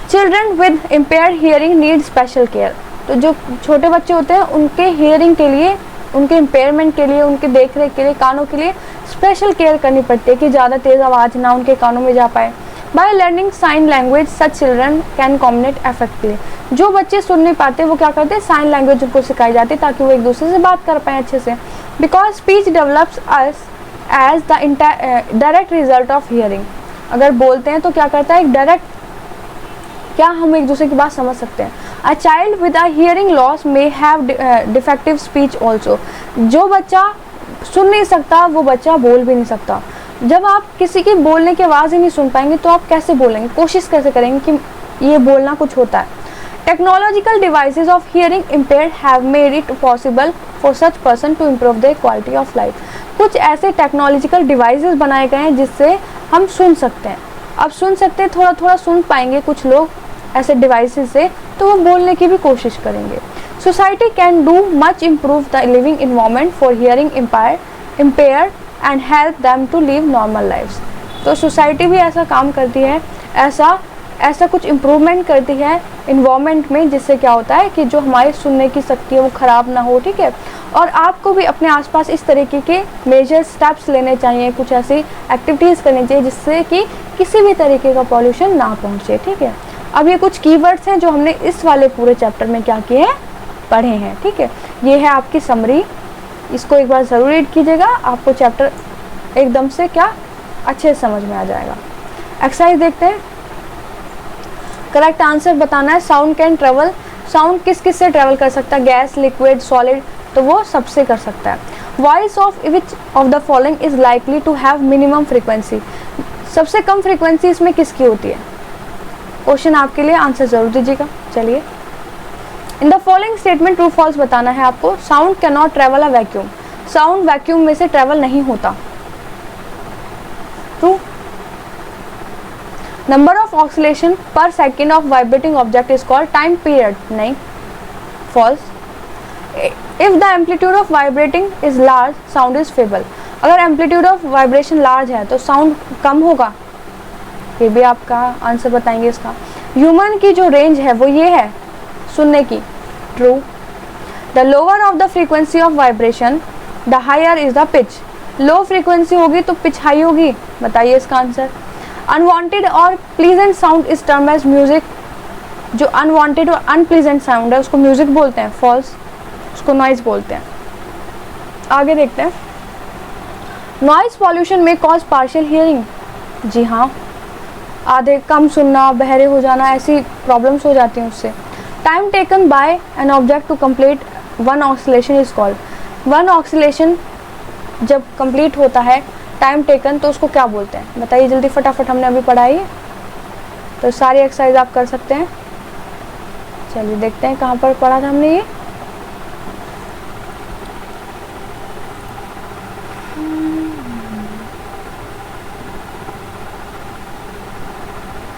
Children with impaired hearing need special care. तो जो छोटे बच्चे होते हैं उनके हियरिंग के लिए, उनके इम्पेयरमेंट के लिए, उनके देख रेख के लिए, कानों के लिए स्पेशल केयर करनी पड़ती है कि ज़्यादा तेज़ आवाज़ ना उनके कानों में जा पाए। By learning sign language such children can communicate effectively. जो बच्चे सुन नहीं पाते वो क्या करते हैं, साइन लैंग्वेज उनको सिखाई जाती है ताकि वो एक दूसरे से बात कर पाएँ अच्छे से। Because speech develops us as the direct result of hearing. अगर बोलते हैं तो क्या करता है, एक डायरेक्ट क्या हम एक दूसरे की बात समझ सकते हैं। A child with a hearing loss may have defective speech also. जो बच्चा सुन नहीं सकता वो बच्चा बोल भी नहीं सकता। जब आप किसी की बोलने की आवाज़ ही नहीं सुन पाएंगे तो आप कैसे बोलेंगे, कोशिश कैसे करेंगे कि ये बोलना कुछ होता है। Technological devices of hearing impaired have made it possible for such person to improve their quality of life. कुछ ऐसे टेक्नोलॉजिकल डिवाइसेस बनाए गए हैं जिससे हम सुन सकते हैं। अब सुन सकते हैं, थोड़ा थोड़ा सुन पाएंगे कुछ लोग ऐसे डिवाइसेस से, तो वो बोलने की भी कोशिश करेंगे। Society can do much improve the living environment for hearing impaired and help them to live normal lifes. तो सोसाइटी भी ऐसा काम करती है, ऐसा कुछ इम्प्रूवमेंट करती है इन्वायरमेंट में, जिससे क्या होता है कि जो हमारी सुनने की शक्ति है वो ख़राब ना हो। ठीक है, और आपको भी अपने आसपास इस तरीके के मेजर स्टेप्स लेने चाहिए, कुछ ऐसी एक्टिविटीज़ करनी चाहिए जिससे कि किसी भी तरीके का पॉल्यूशन ना पहुँचे। ठीक है, अब ये कुछ कीवर्ड्स हैं जो हमने इस वाले पूरे चैप्टर में क्या किए हैं, पढ़े हैं। ठीक है, ये है आपकी समरी, इसको एक बार ज़रूर रीड कीजिएगा, आपको चैप्टर एकदम से क्या अच्छे से समझ में आ जाएगा। एक्सरसाइज देखते हैं। करेक्ट आंसर बताना है। साउंड कैन ट्रेवल, साउंड किस किस से ट्रेवल कर सकता है, गैस, लिक्विड, सॉलिड, तो वो सबसे कर सकता है। Voice of which of the following is likely to have minimum frequency, सबसे कम फ्रीक्वेंसी इसमें किसकी होती है। क्वेश्चन आपके लिए, आंसर जरूर दीजिएगा। चलिए, in the following statement true false बताना है आपको। Sound can not travel a vacuum, sound vacuum में से ट्रेवल नहीं होता। True. Number of oscillation per second of vibrating object is called time period, नहीं, false. If the amplitude of vibrating is large sound is feeble, अगर amplitude of vibration large है तो sound कम होगा, ये भी आपका आंसर बताएंगे इसका। ह्यूमन की जो रेंज है वो ये है सुनने की, true. The lower of the frequency of vibration the higher is the pitch, low frequency होगी तो पिच हाई होगी, बताइए इसका आंसर। अनवांटेड और pleasant sound is term as music, जो अनवांटेड और अनप्लीजेंट साउंड है उसको म्यूजिक बोलते हैं, फॉल्स, उसको नॉइज बोलते हैं। आगे देखते हैं। नॉइज पॉल्यूशन में कॉज पार्शियल हियरिंग, जी हाँ, आधे कम सुनना, बहरे हो जाना, ऐसी प्रॉब्लम्स हो जाती हैं उससे। Time taken by an object to complete one oscillation is called, one oscillation जब कंप्लीट होता है टाइम टेकन तो उसको क्या बोलते हैं, बताइए जल्दी फटाफट, हमने अभी पढ़ा है तो सारी एक्सरसाइज आप कर सकते हैं। चलिए देखते हैं कहाँ पर पढ़ा था हमने ये।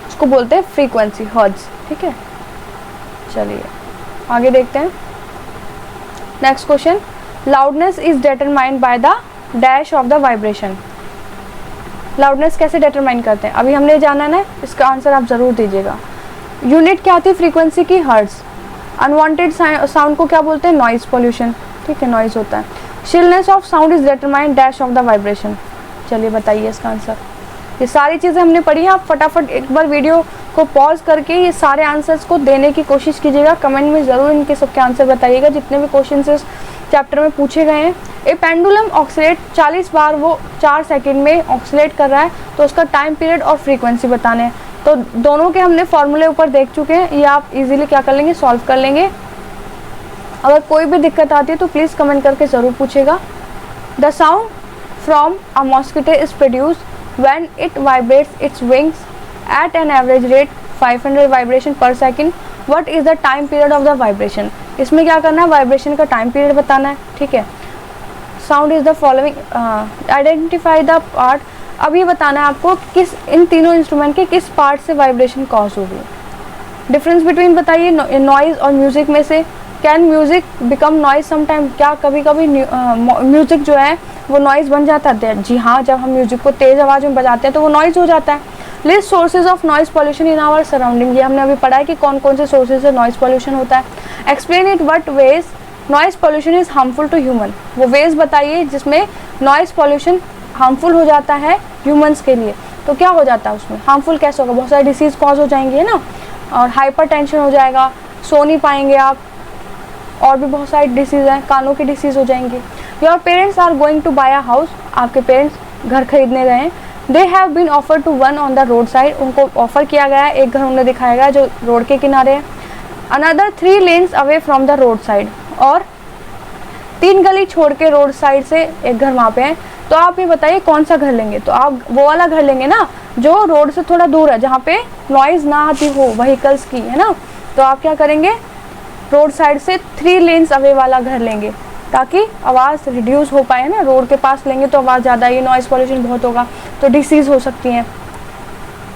इसको बोलते हैं फ्रीक्वेंसी, हर्ट्ज। ठीक है, चलिए आगे देखते हैं। Next question, loudness is determined by the dash of the vibration, loudness कैसे डिटरमाइन करते हैं अभी हमने जाना है ना, इसका आंसर आप ज़रूर दीजिएगा। यूनिट क्या होती है फ्रीक्वेंसी की, हर्ट्ज। अनवांटेड साउंड को क्या बोलते हैं, नॉइज पॉल्यूशन। ठीक है, नॉइज होता है। Shrillness of sound is determined dash of the vibration, चलिए बताइए इसका आंसर। ये सारी चीज़ें हमने पढ़ी हैं, आप फटाफट एक बार वीडियो को पॉज करके ये सारे आंसर्स को देने की कोशिश कीजिएगा। कमेंट में ज़रूर इनके सबके आंसर बताइएगा जितने भी क्वेश्चन इस चैप्टर में पूछे गए हैं। ए पेंडुलम ऑक्सीलेट 40 बार वो 4 सेकंड में ऑक्सीलेट कर रहा है, तो उसका टाइम पीरियड और फ्रीक्वेंसी बताने हैं। तो दोनों के हमने फॉर्मूले ऊपर देख चुके हैं, ये आप इजीली क्या कर लेंगे, सॉल्व कर लेंगे। अगर कोई भी दिक्कत आती है तो प्लीज़ कमेंट करके ज़रूर पूछेगा। The sound from a mosquito is produced when it vibrates its wings at an average rate 500 vibration per second. What is the time period of the vibration? इसमें क्या करना है, वाइब्रेशन का टाइम पीरियड बताना है। ठीक है, sound is the following, identify the part, अब ये बताना है आपको किस इन तीनों इंस्ट्रूमेंट के किस पार्ट से वाइब्रेशन कॉज होगी। डिफरेंस बिटवीन बताइए नॉइज और म्यूजिक में से। Can music become noise sometime, क्या कभी कभी म्यूजिक जो है वो नॉइज़ बन जाता है? जी हाँ, जब हम म्यूजिक को तेज़ आवाज़ में बजाते हैं तो वो नॉइज़ हो जाता है। List sources of noise pollution in our surrounding, ये हमने अभी पढ़ा है कि कौन कौन से सोर्सेज से नॉइज़ पॉल्यूशन होता है। Explain it what ways noise pollution is harmful to human, वो वेज बताइए जिसमें नॉइज़ पॉल्यूशन हार्मफुल हो जाता है ह्यूमंस के लिए। तो क्या हो जाता है उसमें, हार्मफुल कैसे होगा? बहुत सारे डिसीज़ कॉज हो जाएंगे, है ना, और हाइपरटेंशन हो जाएगा, सो नहीं पाएंगे आप, और भी बहुत सारी डिसीज़ हैं, कानों की डिसीज़ हो जाएंगी। Your parents are going to buy a house, आपके पेरेंट्स घर खरीदने गए हैं। They have been offer two one on the road side, उनको ऑफर किया गया है, एक घर उन्हें दिखाया गया जो रोड के किनारे है। Another 3 lanes away from the road side, और 3 गली छोड़ के रोड साइड से एक घर वहाँ पे है। तो आप ये बताइए कौन सा घर लेंगे? तो आप वो वाला घर लेंगे ना जो रोड से थोड़ा दूर है, जहाँ पे नॉइज़ ना आती हो व्हीकल्स की, है ना। तो आप क्या करेंगे, रोड साइड से 3 lanes अवे वाला घर लेंगे ताकि आवाज़ रिड्यूस हो पाए ना। रोड के पास लेंगे तो आवाज़ ज़्यादा, ये नॉइज़ पॉल्यूशन बहुत होगा तो डिसीज़ हो सकती हैं।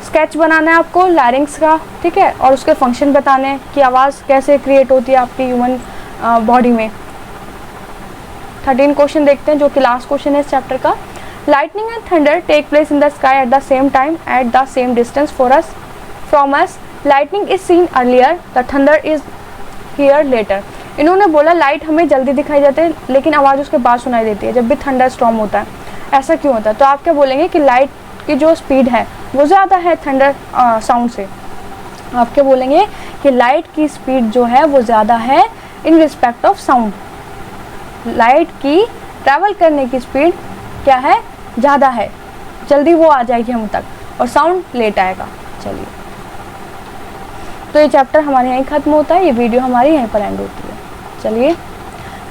स्केच बनाना है आपको लैरिंग्स का, ठीक है, और उसके फंक्शन बताने हैं कि आवाज़ कैसे क्रिएट होती है आपकी ह्यूमन बॉडी में। 13 क्वेश्चन देखते हैं जो कि लास्ट क्वेश्चन है इस चैप्टर का। Lightning and thunder take place in the sky at the same time at the same distance for us from us. Lightning is seen earlier, the thunder is hear later. इन्होंने बोला light हमें जल्दी दिखाई जाती है लेकिन आवाज़ उसके बाद सुनाई देती है जब भी थंडर स्टॉर्म होता है। ऐसा क्यों होता है? तो आप क्या बोलेंगे कि लाइट की जो स्पीड है वो ज़्यादा है थंडर साउंड से। आप क्या बोलेंगे कि लाइट की स्पीड जो है वो ज़्यादा है in respect of sound. Light की ट्रैवल करने की स्पीड क्या है, ज़्यादा है, जल्दी वो आ जाएगी हम तक, और साउंड लेट आएगा। चलिए, तो ये चैप्टर हमारे यहीं ख़त्म होता है, ये वीडियो हमारी यहीं पर एंड होती है। चलिए,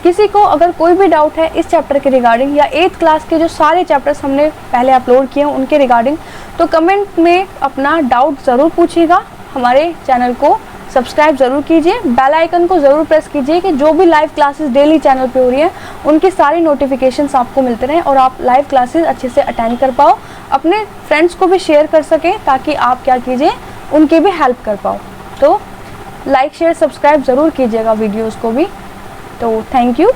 किसी को अगर कोई भी डाउट है इस चैप्टर के रिगार्डिंग या 8th क्लास के जो सारे चैप्टर्स हमने पहले अपलोड किए हैं उनके रिगार्डिंग, तो कमेंट में अपना डाउट ज़रूर पूछिएगा। हमारे चैनल को सब्सक्राइब ज़रूर कीजिए, बेल आइकन को ज़रूर प्रेस कीजिए कि जो भी लाइव क्लासेस डेली चैनल पे हो रही हैं उनकी सारी नोटिफिकेशंस आपको मिलते रहें और आप लाइव क्लासेस अच्छे से अटेंड कर पाओ, अपने फ्रेंड्स को भी शेयर कर सकें ताकि आप क्या कीजिए, उनकी भी हेल्प कर पाओ। तो लाइक शेयर सब्सक्राइब ज़रूर कीजिएगा वीडियोज़ को भी। तो थैंक यू।